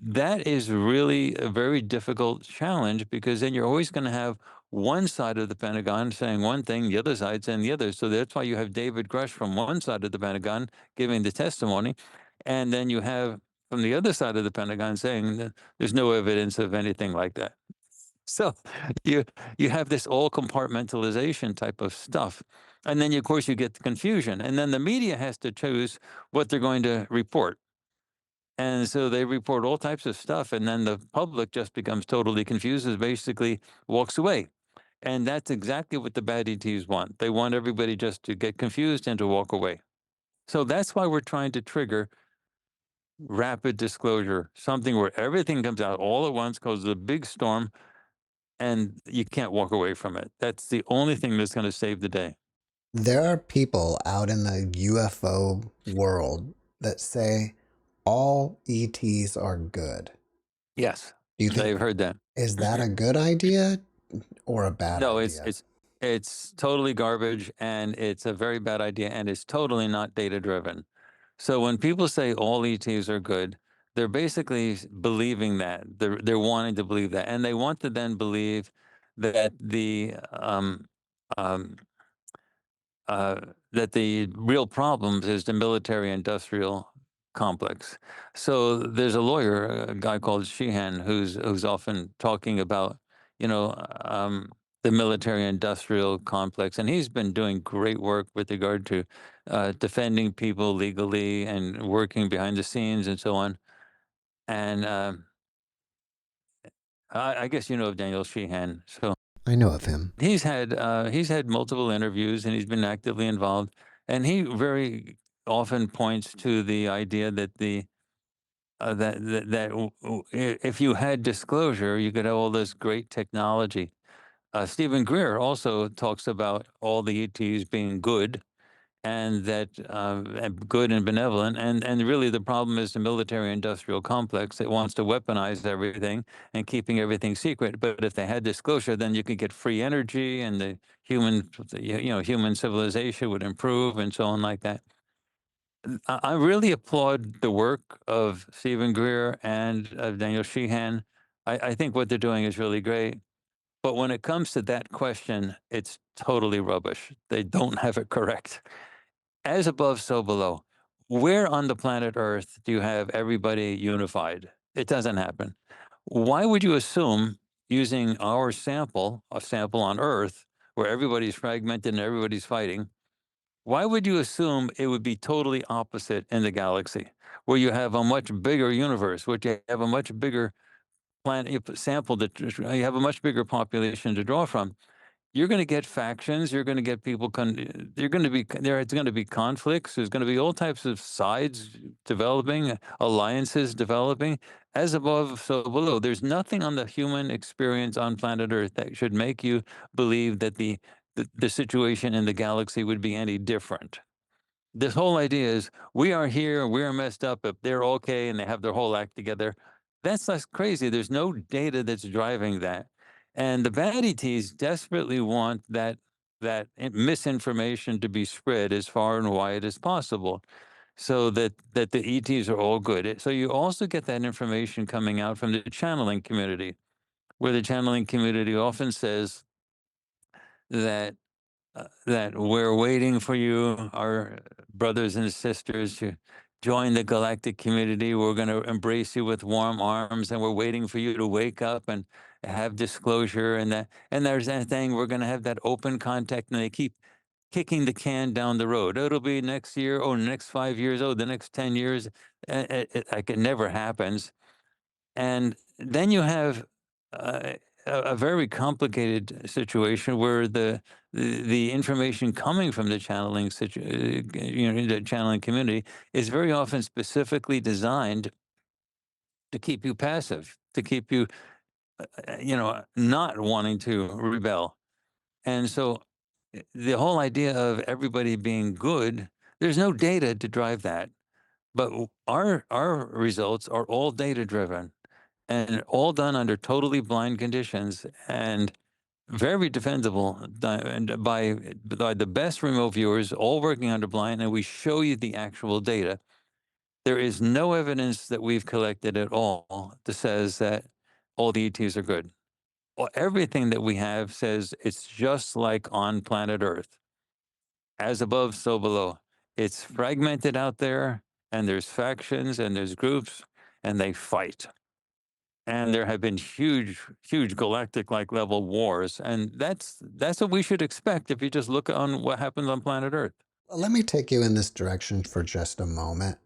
that is really a very difficult challenge because then you're always going to have one side of the Pentagon saying one thing, the other side saying the other. So that's why you have David Grush from one side of the Pentagon giving the testimony. And then you have from the other side of the Pentagon saying that there's no evidence of anything like that. So you you have this all compartmentalization type of stuff. And then of course you get the confusion. And then the media has to choose what they're going to report, and so they report all types of stuff, and then the public just becomes totally confused and basically walks away. And that's exactly what the bad ETs want. They want everybody just to get confused and to walk away. So that's why we're trying to trigger rapid disclosure, something where everything comes out all at once, causes a big storm, and you can't walk away from it. That's the only thing that's going to save the day. There are people out in the UFO world that say all ETs are good. Yes, Do you they've think heard that. is that a good idea or a bad No, idea? it's totally garbage, and it's a very bad idea, and it's totally not data driven. So when people say all ETs are good, they're basically believing that. They're wanting to believe that, and they want to then believe that um, the real problems is the military industrial complex. So there's a lawyer, a guy called Sheehan, who's often talking about, you know, um, the military industrial complex, and he's been doing great work with regard to defending people legally and working behind the scenes and so on. And I guess you know of Daniel Sheehan, so I know of him. he's had multiple interviews and he's been actively involved, and he very often points to the idea that if you had disclosure, you could have all this great technology. Stephen Greer also talks about all the ETs being good, and that and good and benevolent, and really the problem is the military industrial complex that wants to weaponize everything and keeping everything secret. But if they had disclosure, then you could get free energy, and the human civilization would improve and so on like that. I really applaud the work of Stephen Greer and of Daniel Sheehan. I think what they're doing is really great. But when it comes to that question, it's totally rubbish. They don't have it correct. As above, so below. Where on the planet Earth do you have everybody unified? It doesn't happen. Why would you assume using our sample, a sample on Earth, where everybody's fragmented and everybody's fighting, why would you assume it would be totally opposite in the galaxy, where you have a much bigger universe, where you have a much bigger planet sample that you have a much bigger population to draw from? You're going to get factions. You're going to get people. You're going to be there. It's going to be conflicts. There's going to be all types of sides developing, alliances developing. As above, so below. There's nothing on the human experience on planet Earth that should make you believe that the situation in the galaxy would be any different. This whole idea is we are here, we're messed up, if they're okay and they have their whole act together. That's less crazy. There's no data that's driving that. And the bad ETs desperately want that misinformation to be spread as far and wide as possible. so that the ETs are all good. So you also get that information coming out from the channeling community, where the channeling community often says that that we're waiting for you, our brothers and sisters, to join the galactic community. We're going to embrace you with warm arms, and we're waiting for you to wake up and have disclosure. And that, and there's that thing. We're going to have that open contact, and they keep kicking the can down the road. It'll be next year, oh, the next 5 years, oh, the next 10 years. Like it never happens. And then you have a very complicated situation where the information coming from the channeling the channeling community is very often specifically designed to keep you passive, to keep you not wanting to rebel. And so the whole idea of everybody being good, there's no data to drive that. But our results are all data driven and all done under totally blind conditions and very defendable and by the best remote viewers, all working under blind, and we show you the actual data. There is no evidence that we've collected at all that says that all the ETs are good. Everything that we have says it's just like on planet Earth, as above, so below. It's fragmented out there, and there's factions and there's groups, and they fight. And there have been huge galactic like level wars, and that's what we should expect if you just look on what happens on planet Earth. Let me take you in this direction for just a moment.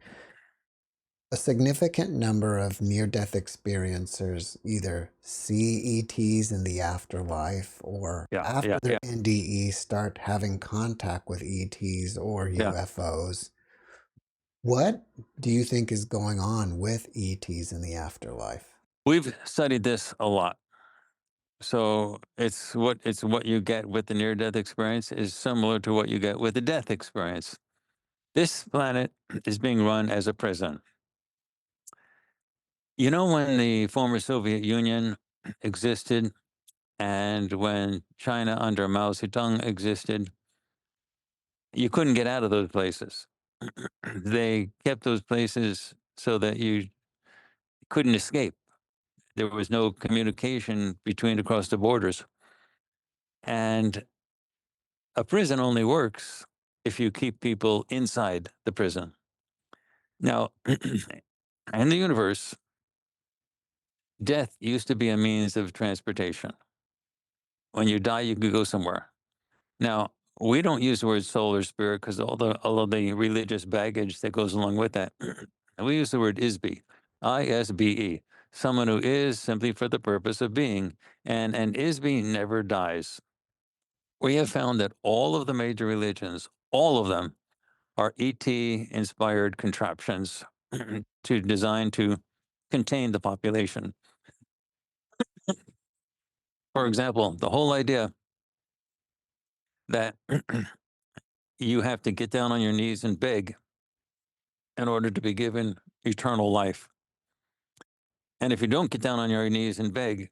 A significant number of near-death experiencers either see ETs in the afterlife or Yeah, after yeah, their yeah, NDE start having contact with ETs or yeah. UFOs. What do you think is going on with ETs in the afterlife? We've studied this a lot. So it's what you get with the near death experience is similar to what you get with the death experience. This planet is being run as a prison. You know, when the former Soviet Union existed and when China under Mao Zedong existed, you couldn't get out of those places. They kept those places so that you couldn't escape. There was no communication between across the borders. And a prison only works if you keep people inside the prison. Now, in the universe, death used to be a means of transportation. When you die, you could go somewhere. Now, we don't use the word soul or spirit because all of the religious baggage that goes along with that. We use the word isbe, ISBE, someone who is simply for the purpose of being. And an isbe never dies. We have found that all of the major religions, all of them, are ET inspired contraptions to design to contain the population. For example, the whole idea that you have to get down on your knees and beg in order to be given eternal life. And if you don't get down on your knees and beg,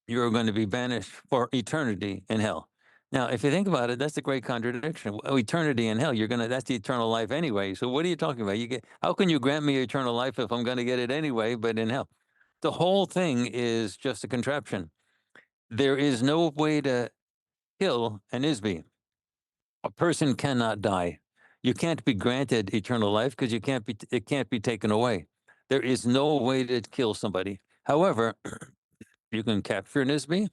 you're going to be banished for eternity in hell. Now, if you think about it, that's a great contradiction. Oh, eternity in hell, that's the eternal life anyway. So what are you talking about? How can you grant me eternal life if I'm going to get it anyway, but in hell? The whole thing is just a contraption. There is no way to kill an Isby. A person cannot die. You can't be granted eternal life because it can't be taken away. There is no way to kill somebody. However, you can capture an Isby,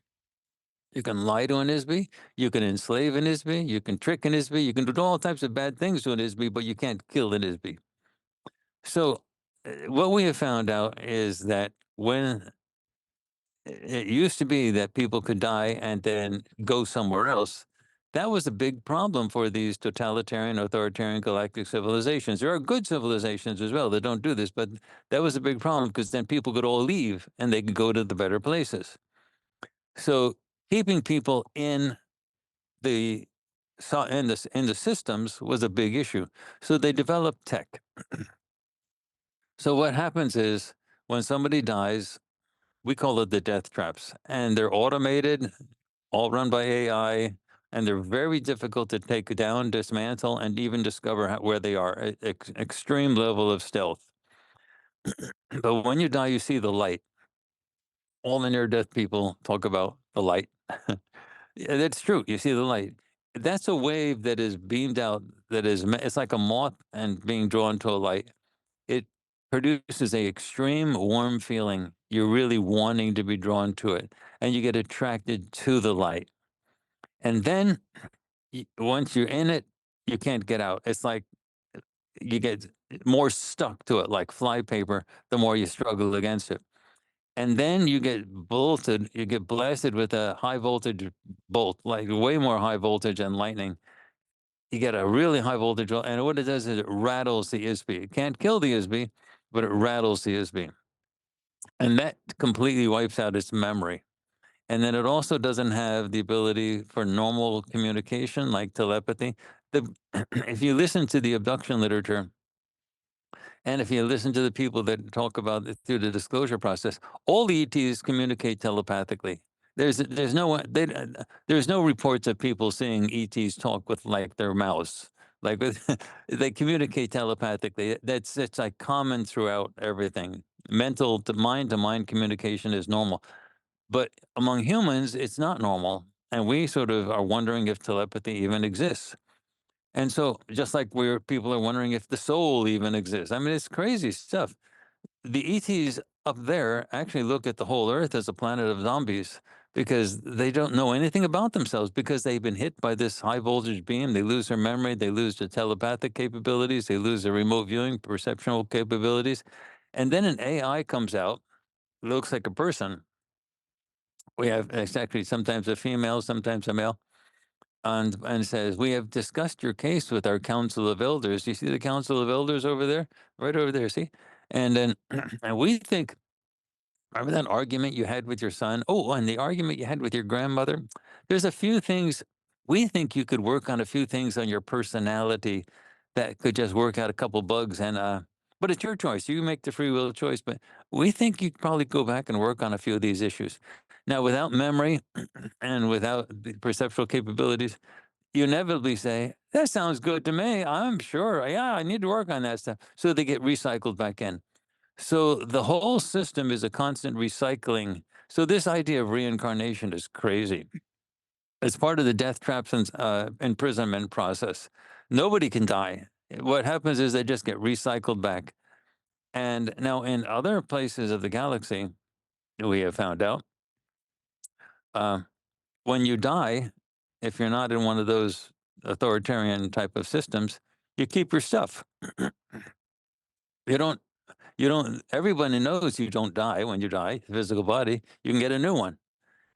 you can lie to an Isby, you can enslave an Isby, you can trick an Isby, you can do all types of bad things to an Isby, but you can't kill an Isby. So, what we have found out is that when it used to be that people could die and then go somewhere else. That was a big problem for these totalitarian, authoritarian galactic civilizations. There are good civilizations as well that don't do this, but that was a big problem because then people could all leave and they could go to the better places. So keeping people the in the systems was a big issue. So they developed tech. So what happens is when somebody dies, we call it the death traps, and they're automated, all run by AI, and they're very difficult to take down, dismantle, and even discover where they are. Extreme level of stealth. But when you die, you see the light. All the near-death people talk about the light. Yeah, that's true. You see the light. That's a wave that is beamed out. It's like a moth and being drawn to a light. It produces a extreme warm feeling. You're really wanting to be drawn to it, and you get attracted to the light. And then once you're in it, you can't get out. It's like you get more stuck to it, like flypaper. The more you struggle against it. And then you get blasted with a high voltage bolt, like way more high voltage than lightning. You get a really high voltage, and what it does is it rattles the ISB. It can't kill the ISB, but it rattles the ISB. And that completely wipes out its memory. And then it also doesn't have the ability for normal communication, like telepathy. If you listen to the abduction literature, and if you listen to the people that talk about it through the disclosure process, all the ETs communicate telepathically. There's no reports of people seeing ETs talk with like their mouths. Like they communicate telepathically. It's like common throughout everything. Mental to mind communication is normal, but among humans, it's not normal, and we sort of are wondering if telepathy even exists. And so, just like people are wondering if the soul even exists. I mean, it's crazy stuff. The ETs up there actually look at the whole Earth as a planet of zombies because they don't know anything about themselves because they've been hit by this high voltage beam. They lose their memory, they lose their telepathic capabilities, they lose their remote viewing, perceptual capabilities. And then an AI comes out, looks like a person. We have it's actually sometimes a female, sometimes a male, and says, "We have discussed your case with our council of elders." You see the council of elders over there, right over there. See, and then and we think. Remember that argument you had with your son? Oh, and the argument you had with your grandmother? There's a few things we think you could work on a few things on your personality that could just work out a couple bugs but it's your choice. You make the free will choice, but we think you could probably go back and work on a few of these issues. Now, without memory and without the perceptual capabilities, you inevitably say, that sounds good to me. I'm sure. Yeah, I need to work on that stuff. So they get recycled back in. So the whole system is a constant recycling. So this idea of reincarnation is crazy. It's part of the death traps and imprisonment process. Nobody can die. What happens is they just get recycled back. And now in other places of the galaxy, we have found out, uh, when you die, if you're not in one of those authoritarian type of systems, you keep your stuff. You don't everybody knows you don't die when you die, physical body, you can get a new one.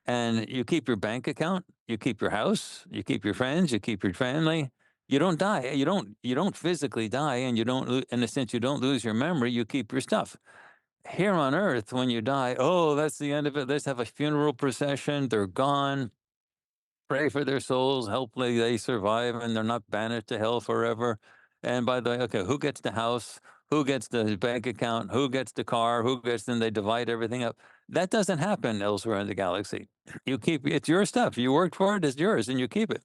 And you keep your bank account, you keep your house, you keep your friends, you keep your family. You don't die. You don't physically die, and you don't in a sense you don't lose your memory, you keep your stuff. Here on earth, when you die, oh, that's the end of it. Let's have a funeral procession. They're gone. Pray for their souls. Hopefully they survive and they're not banished to hell forever. And by the way, okay, who gets the house? Who gets the bank account? Who gets the car? Who gets, then they divide everything up. That doesn't happen elsewhere in the galaxy. You keep, it's your stuff. You worked for it, it's yours, and you keep it.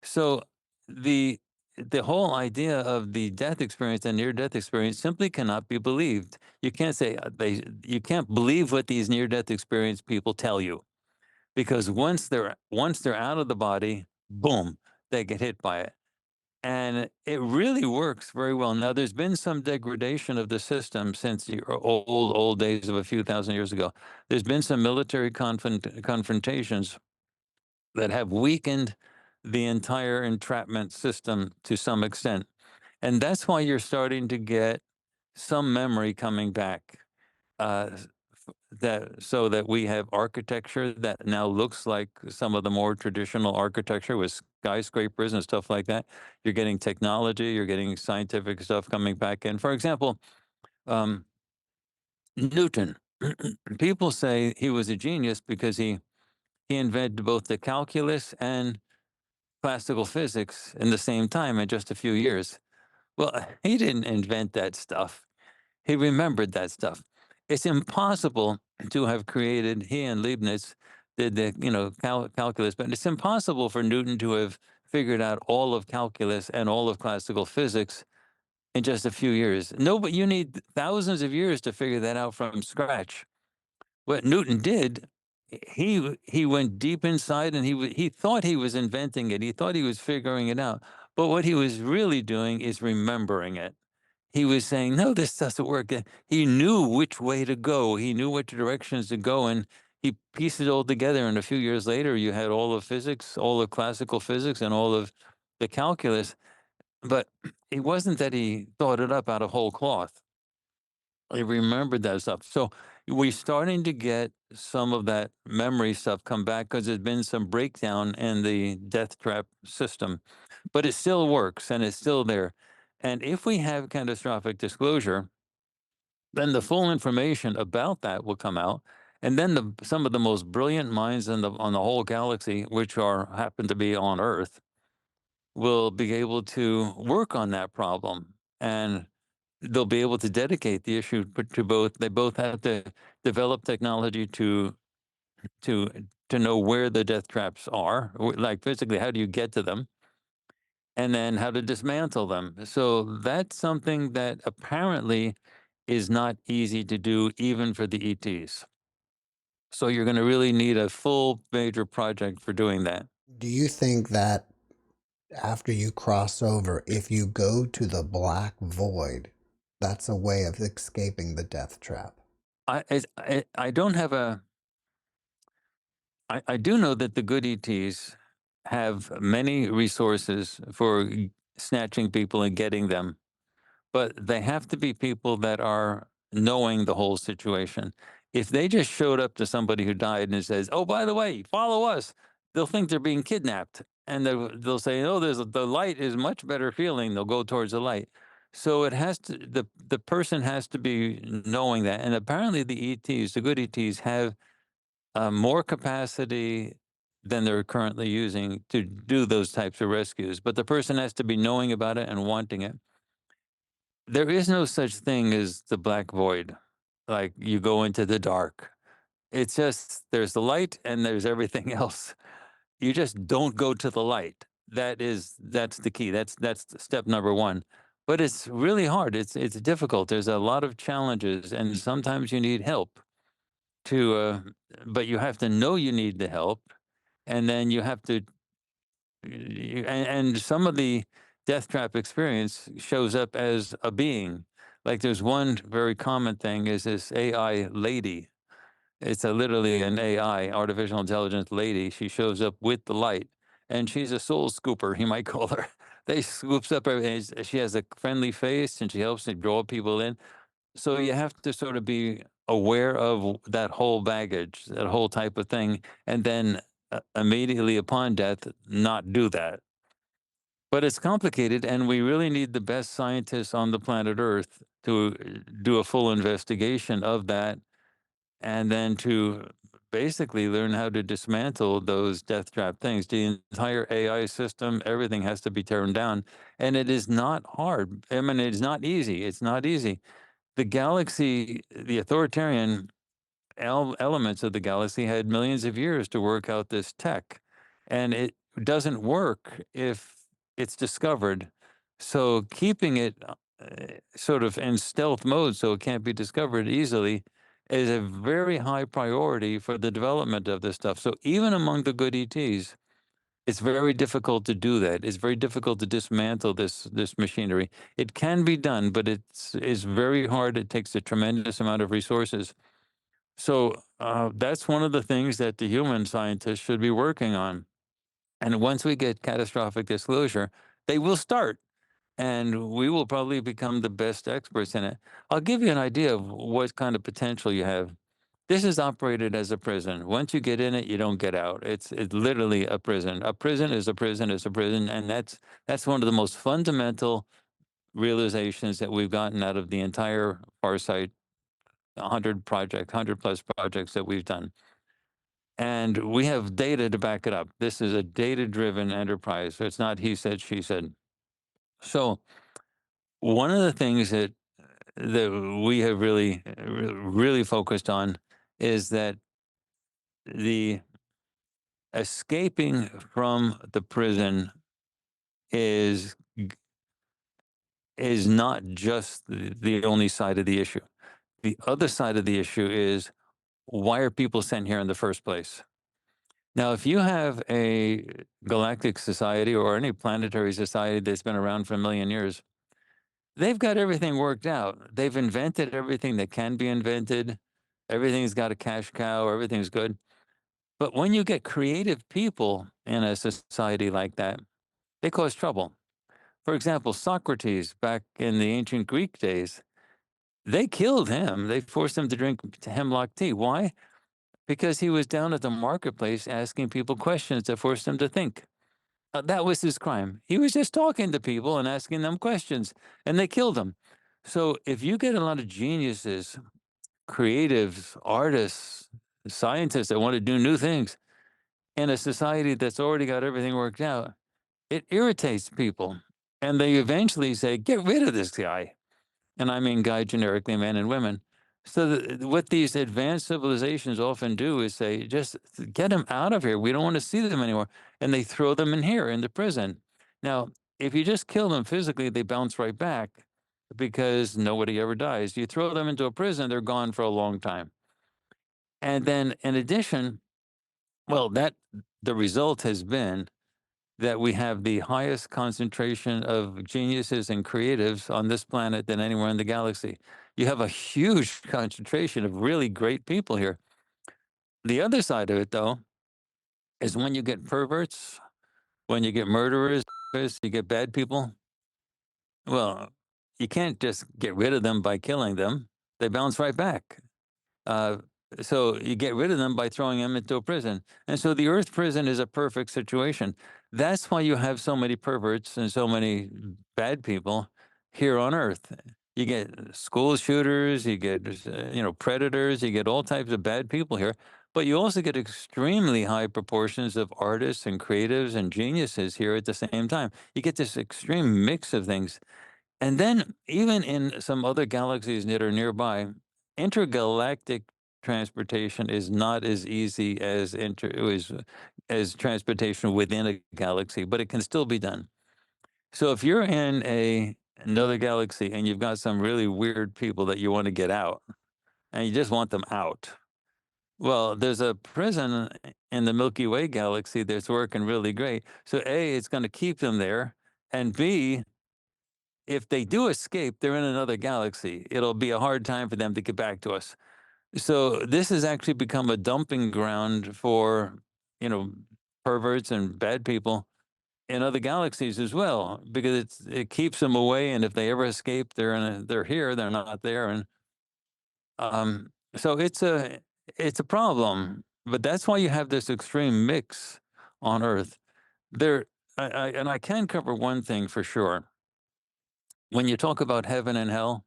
So the the whole idea of the death experience and near death experience simply cannot be believed. You can't say you can't believe what these near death experience people tell you, because once they're out of the body, boom, they get hit by it. And it really works very well. Now, there's been some degradation of the system since the old days of a few thousand years ago. There's been some military confrontations that have weakened the entire entrapment system to some extent. And that's why you're starting to get some memory coming back. Uh, that so that we have architecture that now looks like some of the more traditional architecture with skyscrapers and stuff like that. You're getting technology, you're getting scientific stuff coming back in. For example, um, Newton. People say he was a genius because he invented both the calculus and classical physics in the same time in just a few years. Well, he didn't invent that stuff. He remembered that stuff. It's impossible to have created, he and Leibniz did the calculus, but it's impossible for Newton to have figured out all of calculus and all of classical physics in just a few years. No, but you need thousands of years to figure that out from scratch. What Newton did, he went deep inside, and he thought he was inventing it. He thought he was figuring it out. But what he was really doing is remembering it. He was saying, "No, this doesn't work." He knew which way to go. He knew which directions to go, and he pieced it all together. And a few years later, you had all of physics, all of classical physics, and all of the calculus. But it wasn't that he thought it up out of whole cloth. He remembered that stuff. So we're starting to get some of that memory stuff come back because there's been some breakdown in the death trap system, but it still works and it's still there. And if we have catastrophic disclosure, then the full information about that will come out. And then some of the most brilliant minds on the whole galaxy, which are happen to be on Earth, will be able to work on that problem. And they'll be able to dedicate the issue to both. They both have to develop technology to to know where the death traps are, like physically, how do you get to them, and then how to dismantle them. So that's something that apparently is not easy to do, even for the ETs. So you're going to really need a full major project for doing that. Do you think that after you cross over, if you go to the black void, that's a way of escaping the death trap? I don't have a I do know that the good ETs have many resources for snatching people and getting them, but they have to be people that are knowing the whole situation. If they just showed up to somebody who died and says, "Oh, by the way, follow us," they'll think they're being kidnapped, and they'll say, "Oh, the light is much better feeling." They'll go towards the light. So it has to the person has to be knowing that, and apparently the ETs, the good ETs, have more capacity than they're currently using to do those types of rescues. But the person has to be knowing about it and wanting it. There is no such thing as the black void, like you go into the dark. It's just there's the light and there's everything else. You just don't go to the light. That's the key. That's step number one. But it's really hard. It's difficult. There's a lot of challenges, and sometimes you need help to. But you have to know you need the help, and then you have to. And some of the death trap experience shows up as a being. Like there's one very common thing is this AI lady. It's literally an AI, artificial intelligence lady. She shows up with the light, and she's a soul scooper, you might call her. They scoops up everything. She has a friendly face, and she helps to draw people in. So you have to sort of be aware of that whole baggage, that whole type of thing, and then immediately upon death, not do that. But it's complicated, and we really need the best scientists on the planet Earth to do a full investigation of that, and then to basically learn how to dismantle those death trap things. The entire AI system, everything has to be turned down, and it is not hard. I mean, it's not easy. It's not easy. The galaxy, the authoritarian elements of the galaxy had millions of years to work out this tech, and it doesn't work if it's discovered. So keeping it sort of in stealth mode so it can't be discovered easily is a very high priority for the development of this stuff. So even among the good ETs, it's very difficult to do that. It's very difficult to dismantle this machinery. It can be done, but it's very hard. It takes a tremendous amount of resources. So that's one of the things that the human scientists should be working on. And once we get catastrophic disclosure, they will start, and we will probably become the best experts in it. I'll give you an idea of what kind of potential you have. This is operated as a prison. Once you get in it, you don't get out. It's literally a prison. A prison is a prison is a prison, and that's one of the most fundamental realizations that we've gotten out of the entire Farsight 100 plus projects that we've done. And we have data to back it up. This is a data driven enterprise. So it's not he said, she said. So one of the things that we have really focused on is that the escaping from the prison is is not just the only side of the issue. The other side of the issue is, why are people sent here in the first place? Now, if you have a galactic society or any planetary society that's been around for a million years, they've got everything worked out. They've invented everything that can be invented. Everything's got a cash cow, everything's good. But when you get creative people in a society like that, they cause trouble. For example, Socrates, back in the ancient Greek days, they killed him. They forced him to drink hemlock tea. Why? Because he was down at the marketplace asking people questions that forced him to think. That was his crime. He was just talking to people and asking them questions, and they killed him. So if you get a lot of geniuses, creatives, artists, scientists that want to do new things in a society that's already got everything worked out, it irritates people. And they eventually say, get rid of this guy. And I mean guy generically, men and women. So what these advanced civilizations often do is say, just get them out of here. We don't want to see them anymore. And they throw them in here in the prison. Now, if you just kill them physically, they bounce right back because nobody ever dies. You throw them into a prison, they're gone for a long time. And then in addition, well, that the result has been that we have the highest concentration of geniuses and creatives on this planet than anywhere in the galaxy. You have a huge concentration of really great people here. The other side of it, though, is when you get perverts, when you get murderers, you get bad people. Well, you can't just get rid of them by killing them. They bounce right back. Uh, so you get rid of them by throwing them into a prison. And so the Earth prison is a perfect situation. That's why you have so many perverts and so many bad people here on Earth. You get school shooters, you get predators, you get all types of bad people here, but you also get extremely high proportions of artists and creatives and geniuses here at the same time. You get this extreme mix of things. And then, even in some other galaxies that are nearby, intergalactic transportation is not as easy as transportation within a galaxy, but it can still be done. So if you're in another galaxy and you've got some really weird people that you want to get out, and you just want them out, well, there's a prison in the Milky Way galaxy that's working really great. So A, it's going to keep them there, and B, if they do escape, they're in another galaxy. It'll be a hard time for them to get back to us. So this has actually become a dumping ground for, you know, perverts and bad people in other galaxies as well, because it keeps them away. And if they ever escape, they're here, they're not there, and so it's a problem. But that's why you have this extreme mix on Earth. There, and I can cover one thing for sure. When you talk about heaven and hell,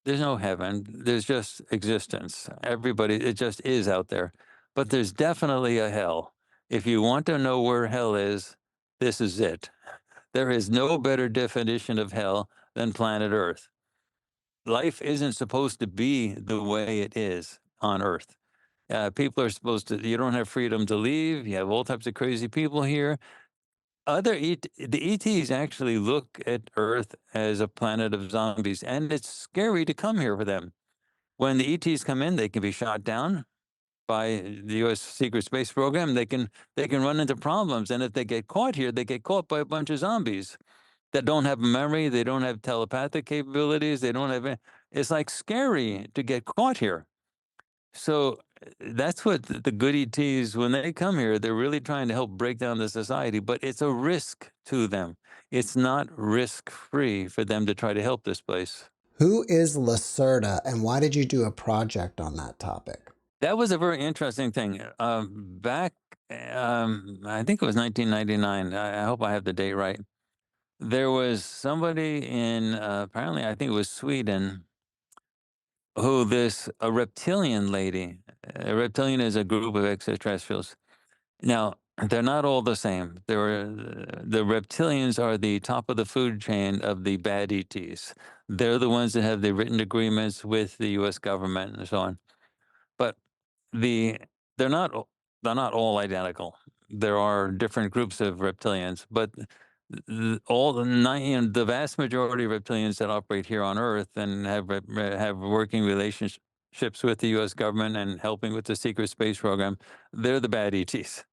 there's no heaven. There's just existence. Everybody, it just is out there. But there's definitely a hell. If you want to know where hell is, this is it. There is no better definition of hell than planet Earth. Life isn't supposed to be the way it is on Earth. People are supposed to, you don't have freedom to leave. You have all types of crazy people here. The ETs actually look at Earth as a planet of zombies, and it's scary to come here for them. When the ETs come in, they can be shot down by the U.S. secret space program. They can run into problems, and if they get caught here, they get caught by a bunch of zombies that don't have memory, they don't have telepathic capabilities, they don't have. It's like scary to get caught here. So that's what the good ETs, when they come here, they're really trying to help break down the society, but it's a risk to them. It's not risk free for them to try to help this place. Who is Lacerda, and why did you do a project on that topic? That was a very interesting thing. Back, I think it was 1999. I hope I have the date right. There was somebody in, apparently, I think it was Sweden, who a reptilian lady, a reptilian is a group of extraterrestrials. Now, they're not all the same. The reptilians are the top of the food chain of the bad ETs. They're the ones that have the written agreements with the U.S. government and so on. But the they're not they're not all identical. there are different groups of reptilians, but the vast majority of reptilians that operate here on Earth and have working relationships with the U.S. government and helping with the secret space program, they're the bad ETs.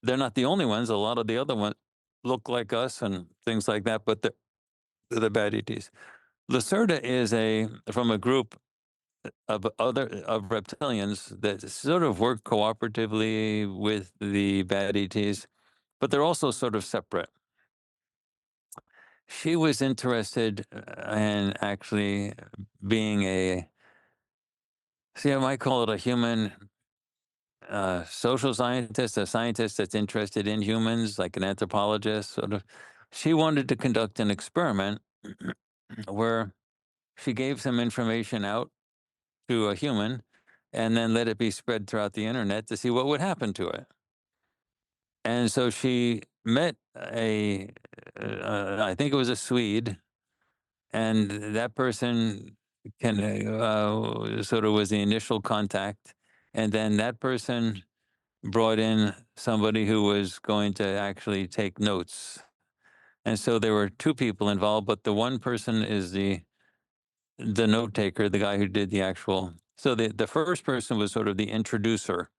They're not the only ones. A lot of the other ones look like us and things like that, but they're the bad ETs. Lacerda is from a group of reptilians that sort of work cooperatively with the bad ETs, but they're also sort of separate. She was interested in actually being I might call it a human social scientist, a scientist that's interested in humans, like an anthropologist, sort of. She wanted to conduct an experiment where she gave some information out to a human and then let it be spread throughout the internet to see what would happen to it. And so she met I think it was a Swede, and that person sort of was the initial contact. And then that person brought in somebody who was going to actually take notes. And so there were two people involved, but the one person is the note taker, the guy who did the actual. So the first person was sort of the introducer,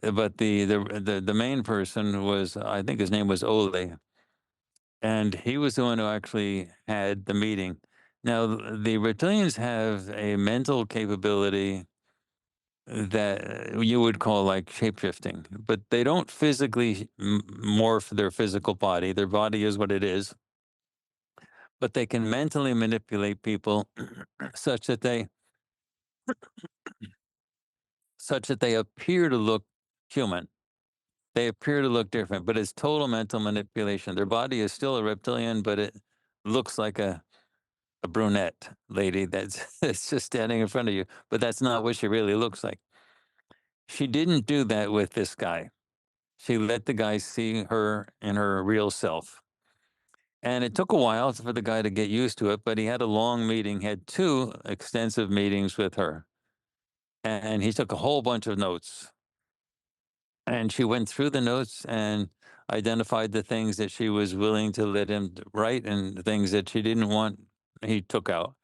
but the main person was, I think his name was Ole, and he was the one who actually had the meeting. Now the reptilians have a mental capability that you would call like shapeshifting, but they don't physically morph their physical body. Their body is what it is, but they can mentally manipulate people such that they appear to look human. They appear to look different, but it's total mental manipulation. Their body is still a reptilian, but it looks like a brunette lady that's it's just standing in front of you, but that's not what she really looks like. She didn't do that with this guy. She let the guy see her in her real self. And it took a while for the guy to get used to it, but he had a long meeting, had two extensive meetings with her. And he took a whole bunch of notes. And she went through the notes and identified the things that she was willing to let him write and the things that she didn't want, he took out.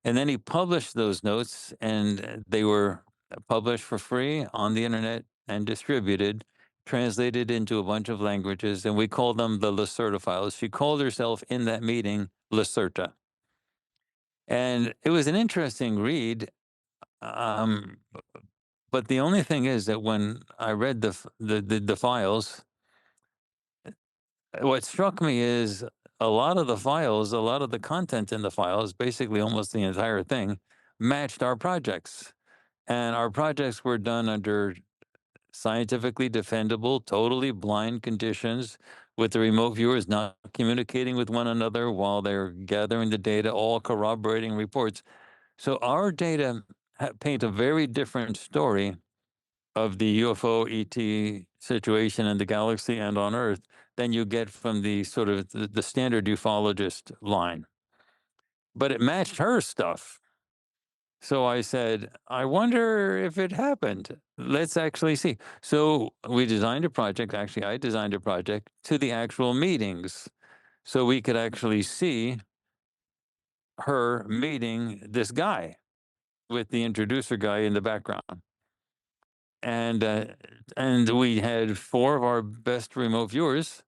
And then he published those notes, and they were published for free on the internet and distributed, translated into a bunch of languages, and we call them the Lacerta files. She called herself in that meeting Lacerta. And it was an interesting read. Um, but the only thing is that when I read the files, what struck me is a lot of the files, a lot of the content in the files, basically almost the entire thing, matched our projects. And our projects were done under scientifically defendable, totally blind conditions, with the remote viewers not communicating with one another while they're gathering the data, all corroborating reports. So our data paint a very different story of the UFO ET situation in the galaxy and on Earth than you get from the sort of the standard ufologist line. But it matched her stuff. So I said, I wonder if it happened. Let's actually see. So we designed a project. Actually, I designed a project to the actual meetings so we could actually see her meeting this guy with the introducer guy in the background. And we had four of our best remote viewers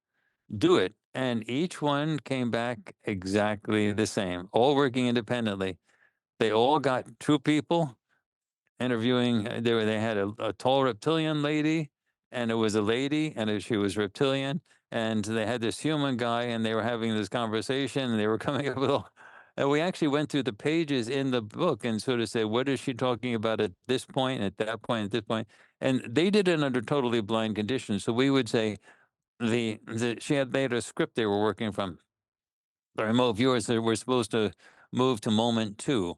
do it. And each one came back exactly the same, all working independently. They all got two people interviewing. They had a tall reptilian lady, and it was a lady, and she was reptilian, and they had this human guy, and they were having this conversation, and they were coming up with all. And we actually went through the pages in the book and sort of said, what is she talking about at this point, at that point, at this point? And they did it under totally blind conditions. So we would say they had a script they were working from. The remote viewers that were supposed to move to moment 2,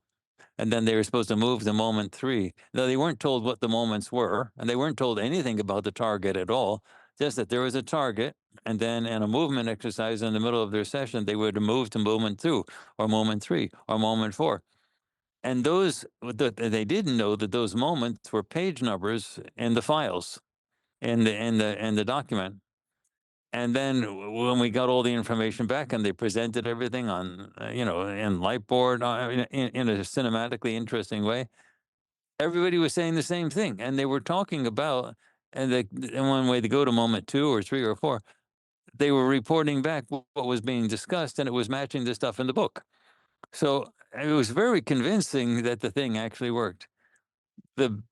and then they were supposed to move to moment 3. Now, they weren't told what the moments were, and they weren't told anything about the target at all, just that there was a target, and then in a movement exercise in the middle of their session, they would move to moment 2, or moment 3, or moment 4. And they didn't know that those moments were page numbers in the files. in the document. And then when we got all the information back and they presented everything on, in Lightboard, in a cinematically interesting way, everybody was saying the same thing. And they were talking about, and when we go to moment 2 or 3 or 4, they were reporting back what was being discussed, and it was matching the stuff in the book. So it was very convincing that the thing actually worked. The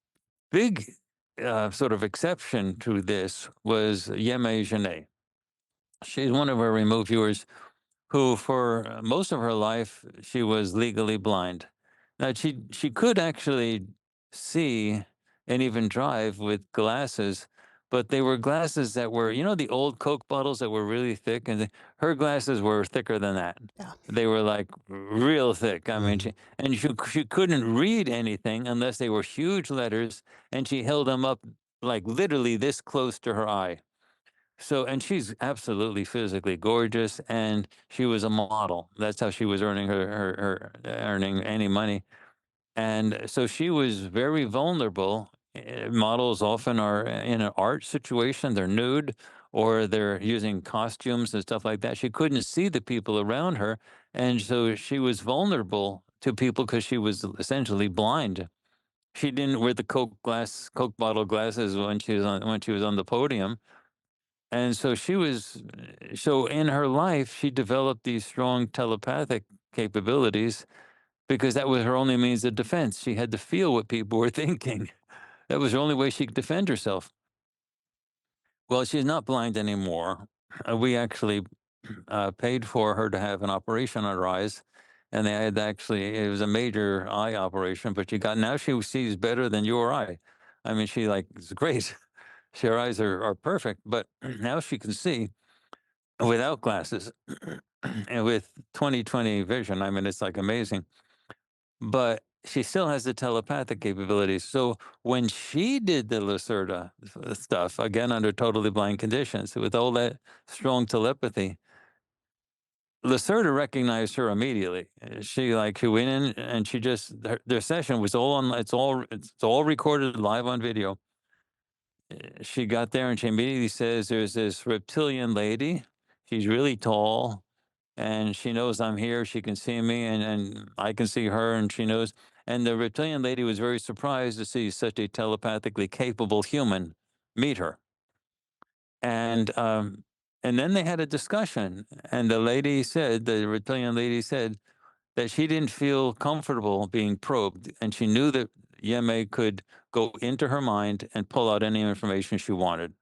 big sort of exception to this was Yeme Genet. She's one of our remote viewers who, for most of her life, she was legally blind. Now, she could actually see and even drive with glasses, but they were glasses that were, the old Coke bottles that were really thick, and her glasses were thicker than that. Yeah. They were like real thick. I mean, she couldn't read anything unless they were huge letters, and she held them up like literally this close to her eye. So, and she's absolutely physically gorgeous, and she was a model. That's how she was earning earning any money. And so she was very vulnerable. Models often are in an art situation; they're nude or they're using costumes and stuff like that. She couldn't see the people around her, and so she was vulnerable to people because she was essentially blind. She didn't wear the Coke bottle glasses when she was on the podium, and so so in her life, she developed these strong telepathic capabilities because that was her only means of defense. She had to feel what people were thinking. That was the only way she could defend herself. Well, she's not blind anymore. We actually paid for her to have an operation on her eyes. And they had it was a major eye operation, but now she sees better than you or I. I mean, she like, it's great. Her eyes are perfect, but now she can see without glasses and with 20/20 vision. I mean, it's like amazing. But she still has the telepathic capabilities. So when she did the Lacerda stuff, again under totally blind conditions, with all that strong telepathy, Lacerda recognized her immediately. She went in and their session was all on. It's all recorded live on video. She got there and she immediately says, "There's this reptilian lady. She's really tall, and she knows I'm here. She can see me, and I can see her, and she knows." And the reptilian lady was very surprised to see such a telepathically capable human meet her. And then they had a discussion, and the reptilian lady said that she didn't feel comfortable being probed, and she knew that Yeme could go into her mind and pull out any information she wanted.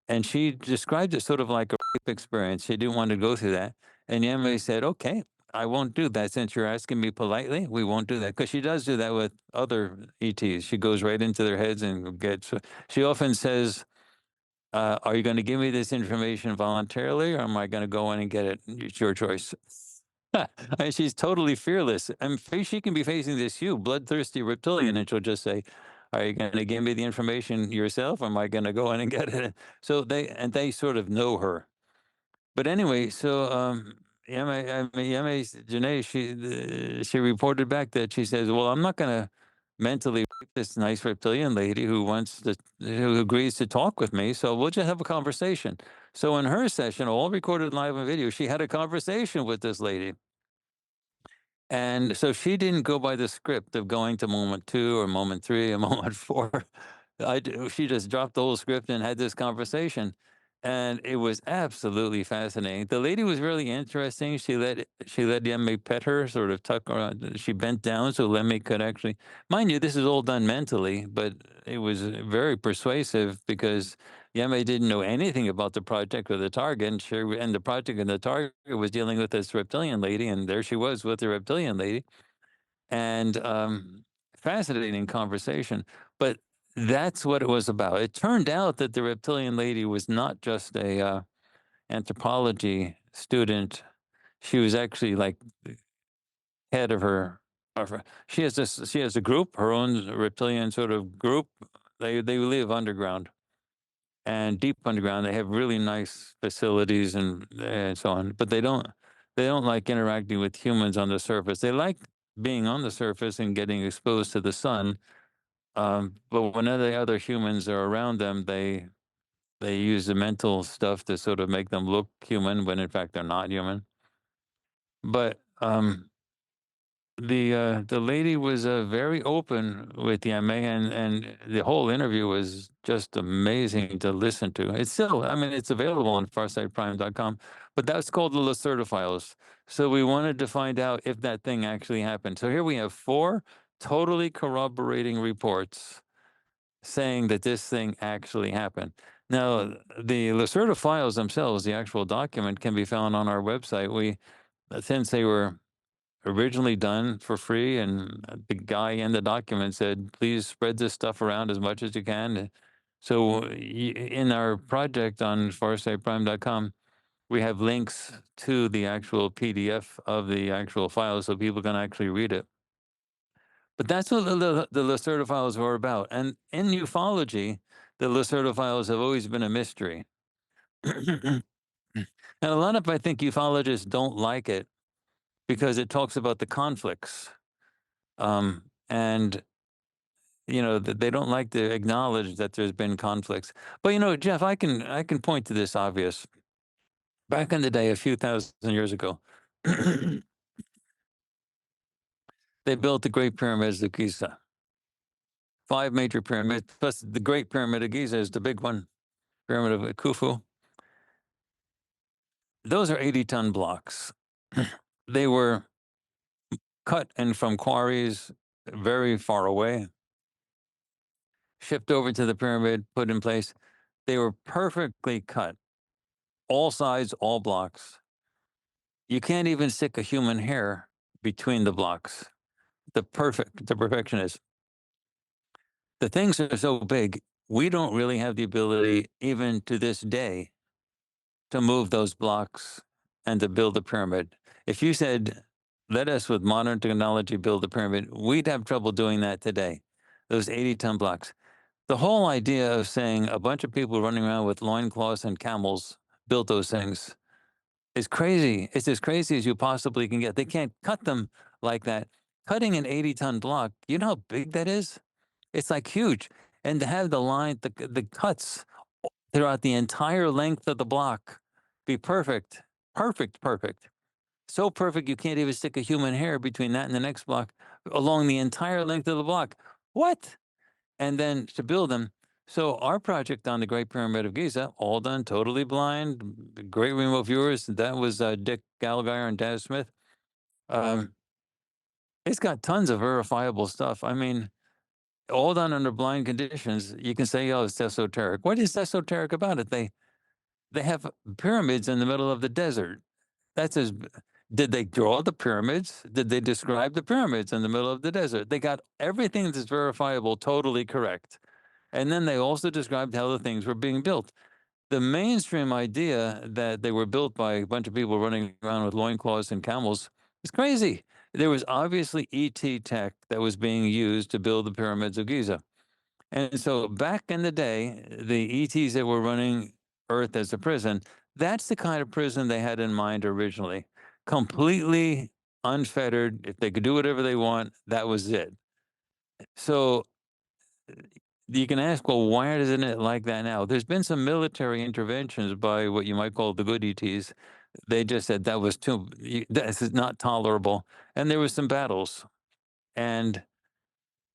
And she described it sort of like a rape experience. She didn't want to go through that. And Yemi said, "Okay, I won't do that. Since you're asking me politely, we won't do that." Because she does do that with other ETs. She goes right into their heads and she often says, "Are you going to give me this information voluntarily, or am I going to go in and get it? It's your choice." And she's totally fearless. And she can be facing this huge, bloodthirsty reptilian, and she'll just say, "Are you going to give me the information yourself, or am I going to go in and get it?" So they sort of know her. But anyway, so Janae, she reported back that she says, "Well, I'm not going to mentally rape this nice reptilian lady who agrees to talk with me. So we'll just have a conversation." So in her session, all recorded live on video, she had a conversation with this lady. And so she didn't go by the script of going to moment 2 or moment 3 or moment 4. She just dropped the whole script and had this conversation. And it was absolutely fascinating. The lady was really interesting. She let Yemi pet her, sort of tuck her. She bent down so Lemmy could actually, mind you, this is all done mentally, but it was very persuasive because Yemi didn't know anything about the project or the target, and the project and the target was dealing with this reptilian lady, and there she was with the reptilian lady, and fascinating conversation. But that's what it was about. It turned out that the reptilian lady was not just a anthropology student; she was actually like head of her. She has a group, her own reptilian sort of group. They live underground and deep underground. They have really nice facilities and so on, but they don't like interacting with humans on the surface. They like being on the surface and getting exposed to the sun. But when the other humans are around them, They use the mental stuff to sort of make them look human when in fact they're not human. But the lady was very open with the MA, and the whole interview was just amazing to listen to. It's still, I mean, it's available on farsightprime.com, but that's called the Lacerda files. So we wanted to find out if that thing actually happened. So here we have 4 totally corroborating reports saying that this thing actually happened. Now, the Lacerda files themselves, the actual document, can be found on our website. Since they were originally done for free, and the guy in the document said, please spread this stuff around as much as you can. So in our project on farsightprime.com, we have links to the actual PDF of the actual file so people can actually read it. But that's what the Lacerda files were about. And in ufology, the Lacerda files have always been a mystery. And a lot of, I think, ufologists don't like it because it talks about the conflicts. And they don't like to acknowledge that there's been conflicts. But Jeff, I can point to this obvious. Back in the day, a few thousand years ago, they built the Great Pyramids of Giza. 5 major pyramids, plus the Great Pyramid of Giza is the big one, Pyramid of Khufu. Those are 80-ton blocks. They were cut and from quarries very far away, shipped over to the pyramid, put in place. They were perfectly cut, all sides, all blocks. You can't even stick a human hair between the blocks. The perfection is. The things are so big, we don't really have the ability, even to this day, to move those blocks and to build a pyramid. If you said, let us with modern technology build a pyramid, we'd have trouble doing that today. Those 80-ton blocks. The whole idea of saying a bunch of people running around with loincloths and camels built those things is crazy. It's as crazy as you possibly can get. They can't cut them like that. Cutting an 80-ton block, you know how big that is? It's like huge. And to have the cuts throughout the entire length of the block be perfect, perfect, perfect. So perfect you can't even stick a human hair between that and the next block along the entire length of the block. What? And then to build them. So our project on the Great Pyramid of Giza, all done totally blind, great remote viewers. That was Dick Gallagher and Daz Smith. Um, it's got tons of verifiable stuff. I mean, all done under blind conditions. You can say, oh, it's esoteric. What is esoteric about it? They have pyramids in the middle of the desert. That's as did they draw the pyramids? Did they describe the pyramids in the middle of the desert? They got everything that's verifiable totally correct. And then they also described how the things were being built. The mainstream idea that they were built by a bunch of people running around with loincloths and camels is crazy. There was obviously ET tech that was being used to build the pyramids of Giza. And so back in the day, the ETs that were running Earth as a prison, that's the kind of prison they had in mind originally. Completely unfettered. If they could do whatever they want, that was it. So you can ask, well, why isn't it like that now? There's been some military interventions by what you might call the good ETs. They just said that was this is not tolerable. And there was some battles. And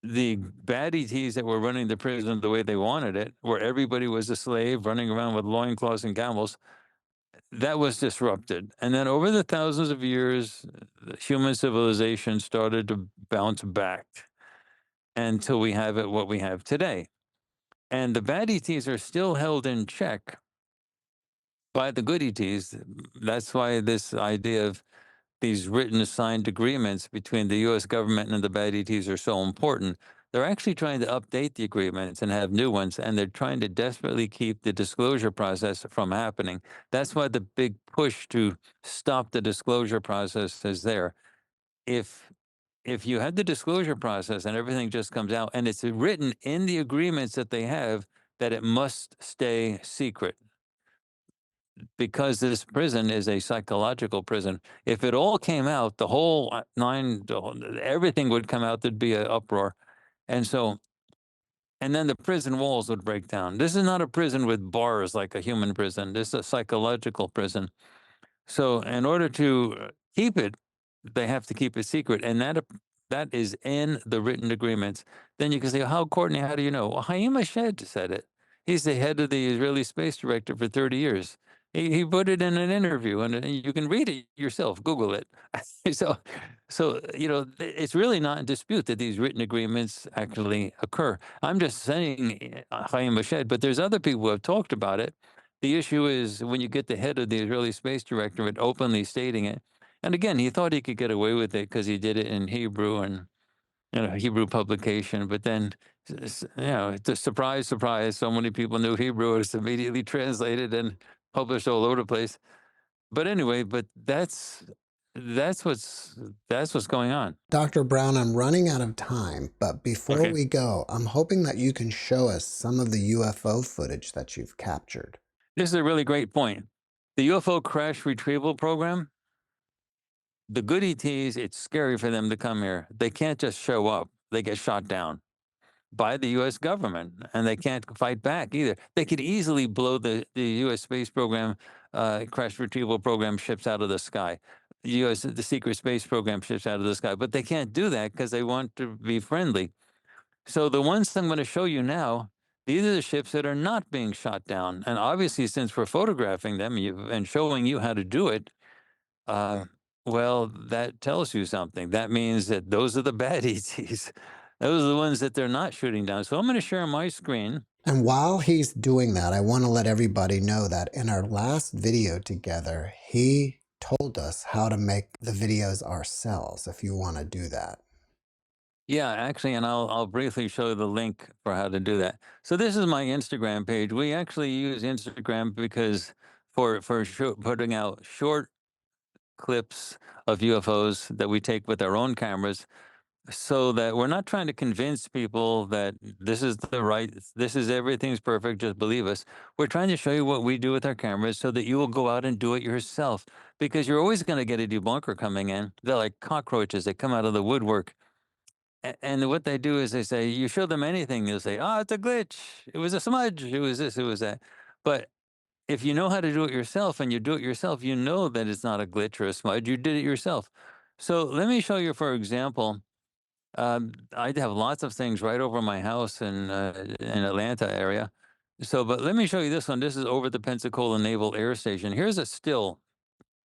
the bad ETs that were running the prison the way they wanted it, where everybody was a slave running around with loincloths and camels, that was disrupted. And then over the thousands of years, human civilization started to bounce back until we have what we have today. And the bad ETs are still held in check by the good ETs. That's why this idea of these written signed agreements between the US government and the bad ETs are so important. They're actually trying to update the agreements and have new ones, and they're trying to desperately keep the disclosure process from happening. That's why the big push to stop the disclosure process is there. If you had the disclosure process and everything just comes out and it's written in the agreements that they have that it must stay secret, because this prison is a psychological prison. If it all came out, the whole everything would come out, there'd be an uproar. And so and then the prison walls would break down. This is not a prison with bars like a human prison. This is a psychological prison. So in order to keep it, they have to keep it secret, and that is in the written agreements. Then you can say, "How, Courtney? How do you know?" Well, Haim Shed said it. He's the head of the Israeli space director for 30 years. He put it in an interview, and you can read it yourself. Google it. so, it's really not in dispute that these written agreements actually occur. I'm just saying Haim Shed, but there's other people who have talked about it. The issue is when you get the head of the Israeli space directorate openly stating it, and again, he thought he could get away with it because he did it in Hebrew and Hebrew publication. But then, it's a surprise, surprise. So many people knew Hebrew. It's immediately translated and published all over the place. But anyway, that's what's that's what's going on. Dr. Brown, I'm running out of time, but before Okay, we go, I'm hoping that you can show us some of the UFO footage that you've captured. this is a really great point. The UFO crash retrieval program. The good ETs, it's scary for them to come here. They can't just show up. They get shot down by the U.S. government, and they can't fight back either. They could easily blow the U.S. space program, crash retrieval program ships out of the sky. The secret space program ships out of the sky, but they can't do that because they want to be friendly. So the ones I'm going to show you now, these are the ships that are not being shot down. And obviously, since we're photographing them and showing you how to do it, uh, well, that tells you something. That means that those are the bad ETs. Those are the ones that they're not shooting down. So I'm going to share my screen. And while he's doing that, I want to let everybody know that in our last video together, he told us how to make the videos ourselves if you want to do that. Yeah, actually, and I'll briefly show the link for how to do that. So this is my Instagram page. We actually use Instagram because for putting out short clips of UFOs that we take with our own cameras, so that we're not trying to convince people that this is everything's perfect, just believe us. We're trying to show you what we do with our cameras so that you will go out and do it yourself, because you're always going to get a debunker coming in. They're like cockroaches. They come out of the woodwork. And what they do is they say, you show them anything, they'll say, "Oh, it's a glitch. It was a smudge. It was this, it was that." But if you know how to do it yourself and you do it yourself, you know that it's not a glitch or a smudge. You did it yourself. So let me show you, for example, I have lots of things right over my house in Atlanta area. So, but let me show you this one. This is over the Pensacola Naval Air Station. Here's a still.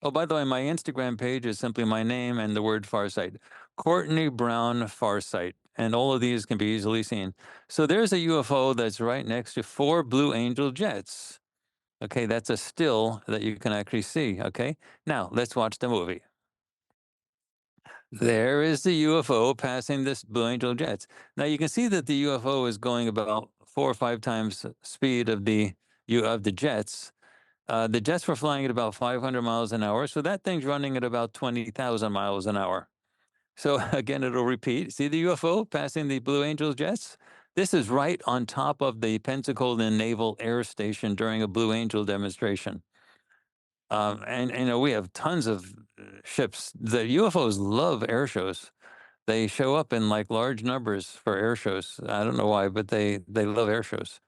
Oh, by the way, my Instagram page is simply my name and the word Farsight, Courtney Brown Farsight, and all of these can be easily seen. So there's a UFO that's right next to 4 Blue Angel jets. Okay, that's a still that you can actually see. Okay, now let's watch the movie. There is the UFO passing this Blue Angel jets. Now you can see that the UFO is going about 4 or 5 times speed of the jets. The jets were flying at about 500 miles an hour, so that thing's running at about 20,000 miles an hour. So again, it'll repeat. See the UFO passing the Blue Angel jets? This is right on top of the Pensacola Naval Air Station during a Blue Angel demonstration. And we have tons of ships. The UFOs love air shows. They show up in like large numbers for air shows. I don't know why, but they love air shows.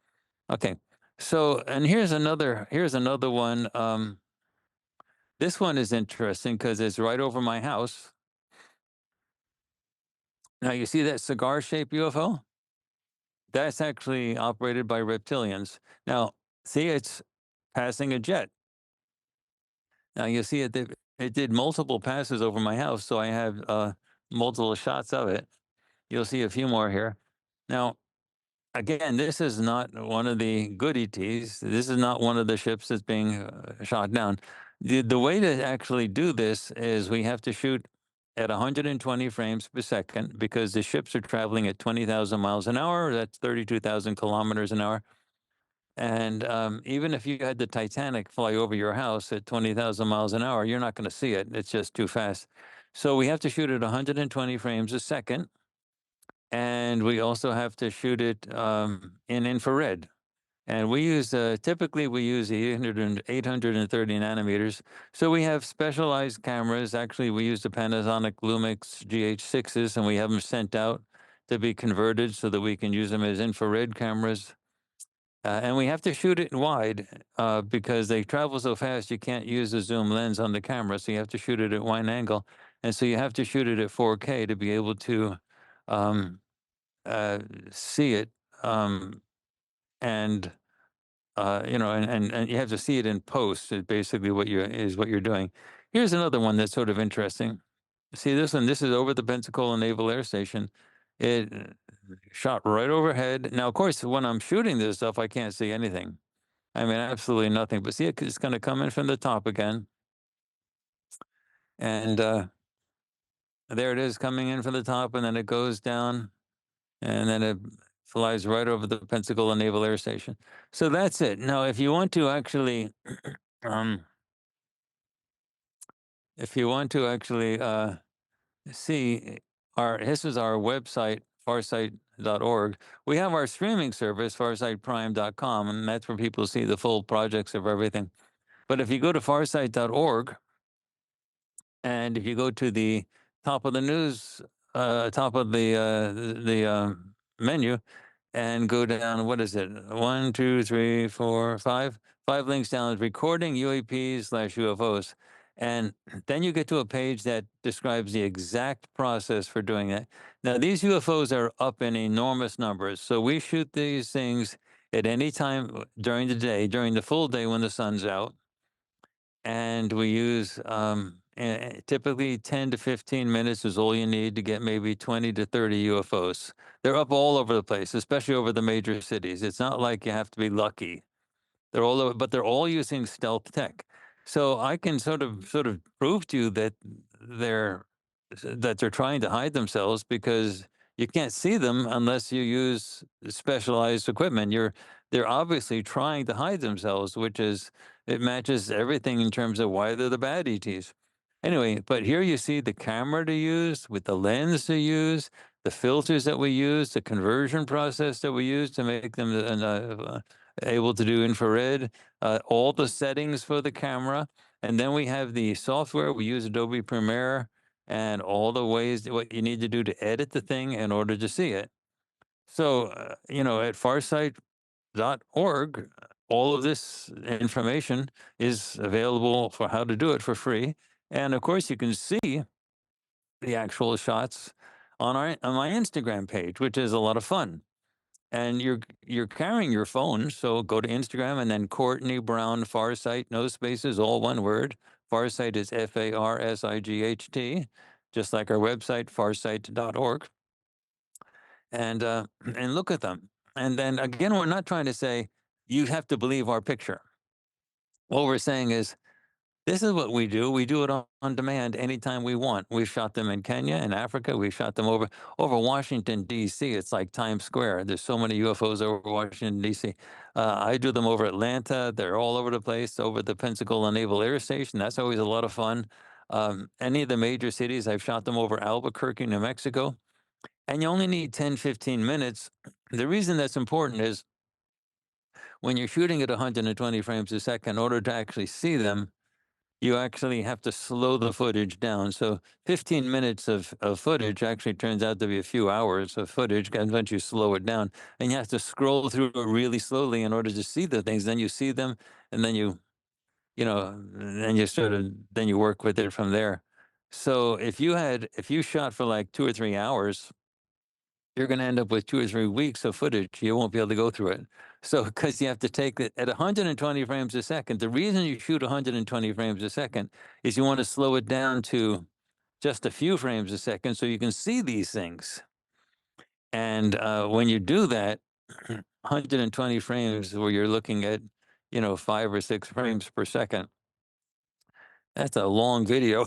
Okay. So, and here's another one. This one is interesting because it's right over my house. Now you see that cigar-shaped UFO? That's actually operated by reptilians. Now, see, it's passing a jet. Now you see it did multiple passes over my house, so I have multiple shots of it. You'll see a few more here. Now, again, this is not one of the good ETs. This is not one of the ships that's being shot down. The way to actually do this is we have to shoot at 120 frames per second because the ships are traveling at 20,000 miles an hour. That's 32,000 kilometers an hour. And even if you had the Titanic fly over your house at 20,000 miles an hour, you're not going to see it. It's just too fast. So we have to shoot at 120 frames a second. And we also have to shoot it in infrared. And we use, typically we use 830 nanometers. So we have specialized cameras. Actually, we use the Panasonic Lumix GH6s and we have them sent out to be converted so that we can use them as infrared cameras. And we have to shoot it wide because they travel so fast you can't use a zoom lens on the camera. So you have to shoot it at wide angle. And so you have to shoot it at 4K to be able to um, uh, see it. Um, and and you have to see it in post is basically what you're doing. Here's another one that's sort of interesting. See this one? This is over the Pensacola Naval Air Station. It shot right overhead. Now, of course, when I'm shooting this stuff, I can't see anything. I mean, absolutely nothing. But see, it's going to come in from the top again, and there it is coming in from the top, and then it goes down, and then it flies right over the Pensacola Naval Air Station. So that's it. Now, if you want to actually, um, if you want to actually see our this is our website farsight.org. We have our streaming service farsightprime.com, and that's where people see the full projects of everything. But if you go to farsight.org and if you go to the top of the news top of the menu and go down, what is it? One, two, three, four, five. Five links down, recording UAPs/UFOs. And then you get to a page that describes the exact process for doing that. Now, these UFOs are up in enormous numbers. So we shoot these things at any time during the day, during the full day when the sun's out. And we use typically 10 to 15 minutes is all you need to get maybe 20 to 30 UFOs. They're up all over the place, especially over the major cities. It's not like you have to be lucky. They're all over, but they're all using stealth tech. So I can sort of prove to you that they're they're trying to hide themselves because you can't see them unless you use specialized equipment. They're obviously trying to hide themselves, which is it matches everything in terms of why they're the bad ETs. Anyway, but here you see the camera to use, with the lens to use, the filters that we use, the conversion process that we use to make them able to do infrared, all the settings for the camera. And then we have the software. We use Adobe Premiere and all the ways that what you need to do to edit the thing in order to see it. So, at farsight.org, all of this information is available for how to do it for free. And of course, you can see the actual shots on my Instagram page, which is a lot of fun. And you're carrying your phone, so go to Instagram and then Courtney Brown Farsight, no spaces, all one word. Farsight is FARSIGHT, just like our website, farsight.org. And and look at them. And then again, we're not trying to say you have to believe our picture. What we're saying is this is what we do. We do it on demand anytime we want. We've shot them in Kenya, in Africa. We shot them over Washington, D.C. It's like Times Square. There's so many UFOs over Washington, D.C. I do them over Atlanta. They're all over the place, over the Pensacola Naval Air Station. That's always a lot of fun. Any of the major cities, I've shot them over Albuquerque, New Mexico. And you only need 10, 15 minutes. The reason that's important is when you're shooting at 120 frames a second, in order to actually see them, you actually have to slow the footage down. So 15 minutes of footage actually turns out to be a few hours of footage once you slow it down. And you have to scroll through it really slowly in order to see the things. Then you see them, and then then you then you work with it from there. So if you shot for like 2 or 3 hours, you're going to end up with 2 or 3 weeks of footage. You won't be able to go through it. So, because you have to take it at 120 frames a second, the reason you shoot 120 frames a second is you want to slow it down to just a few frames a second so you can see these things. And when you do that, 120 frames where you're looking at, 5 or 6 frames per second, that's a long video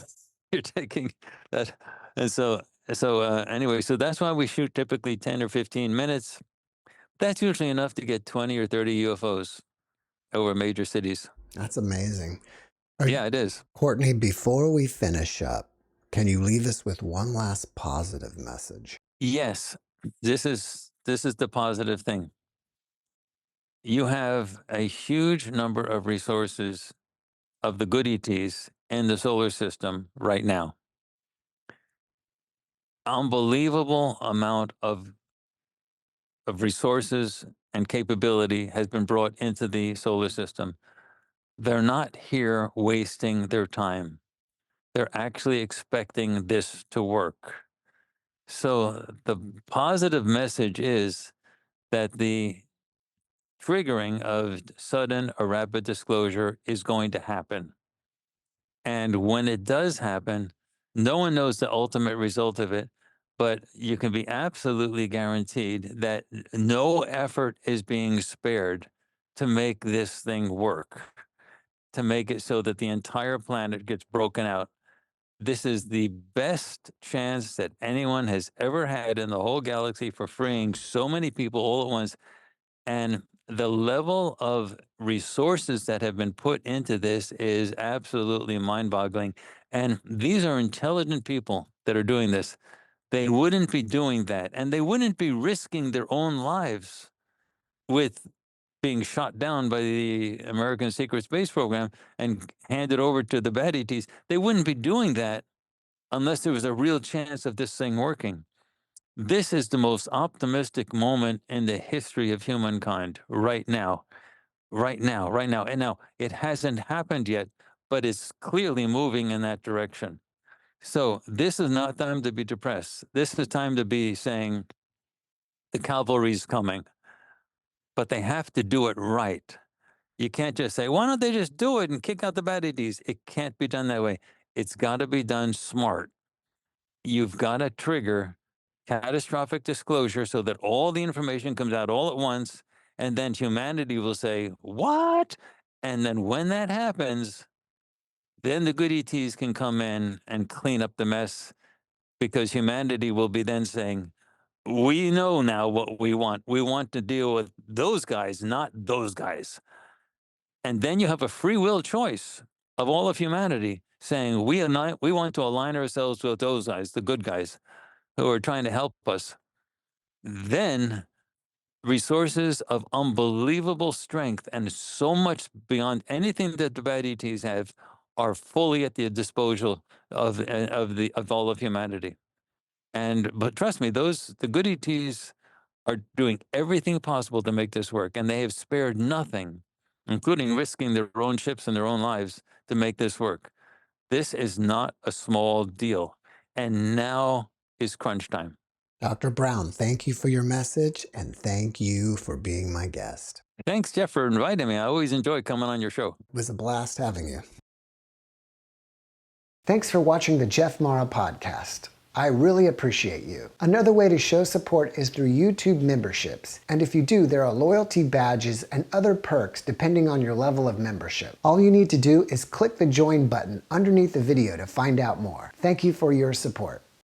you're taking that. And anyway, so that's why we shoot typically 10 or 15 minutes. That's usually enough to get 20 or 30 UFOs over major cities. That's amazing. Yeah, it is. Courtney, before we finish up, can you leave us with one last positive message? Yes, this is the positive thing. You have a huge number of resources of the good ETs in the solar system right now. unbelievable amount of resources and capability has been brought into the solar system. They're not here wasting their time. They're actually expecting this to work. So the positive message is that the triggering of sudden or rapid disclosure is going to happen. And when it does happen, no one knows the ultimate result of it, but you can be absolutely guaranteed that no effort is being spared to make this thing work, to make it so that the entire planet gets broken out. This is the best chance that anyone has ever had in the whole galaxy for freeing so many people all at once. And the level of resources that have been put into this is absolutely mind boggling. And these are intelligent people that are doing this. They wouldn't be doing that, and they wouldn't be risking their own lives with being shot down by the American secret space program and handed over to the bad ETs. They wouldn't be doing that unless there was a real chance of this thing working. This is the most optimistic moment in the history of humankind right now, right now, right now. And now it hasn't happened yet, but it's clearly moving in that direction. So this is not time to be depressed. This is time to be saying the cavalry's coming, but they have to do it right. You can't just say, why don't they just do it and kick out the bad ETs? It can't be done that way. It's got to be done smart. You've got to trigger catastrophic disclosure so that all the information comes out all at once, and then humanity will say, what? And then when that happens, then the good ETs can come in and clean up the mess, because humanity will be then saying, we know now what we want. We want to deal with those guys, not those guys. And then you have a free will choice of all of humanity saying, we want to align ourselves with those guys, the good guys who are trying to help us. Then resources of unbelievable strength and so much beyond anything that the bad ETs have are fully at the disposal of all of humanity. But trust me, the good ETs are doing everything possible to make this work, and they have spared nothing, including risking their own ships and their own lives to make this work. This is not a small deal, and now is crunch time. Dr. Brown, thank you for your message, and thank you for being my guest. Thanks, Jeff, for inviting me. I always enjoy coming on your show. It was a blast having you. Thanks for watching the JeffMara podcast. I really appreciate you. Another way to show support is through YouTube memberships. And if you do, there are loyalty badges and other perks depending on your level of membership. All you need to do is click the join button underneath the video to find out more. Thank you for your support.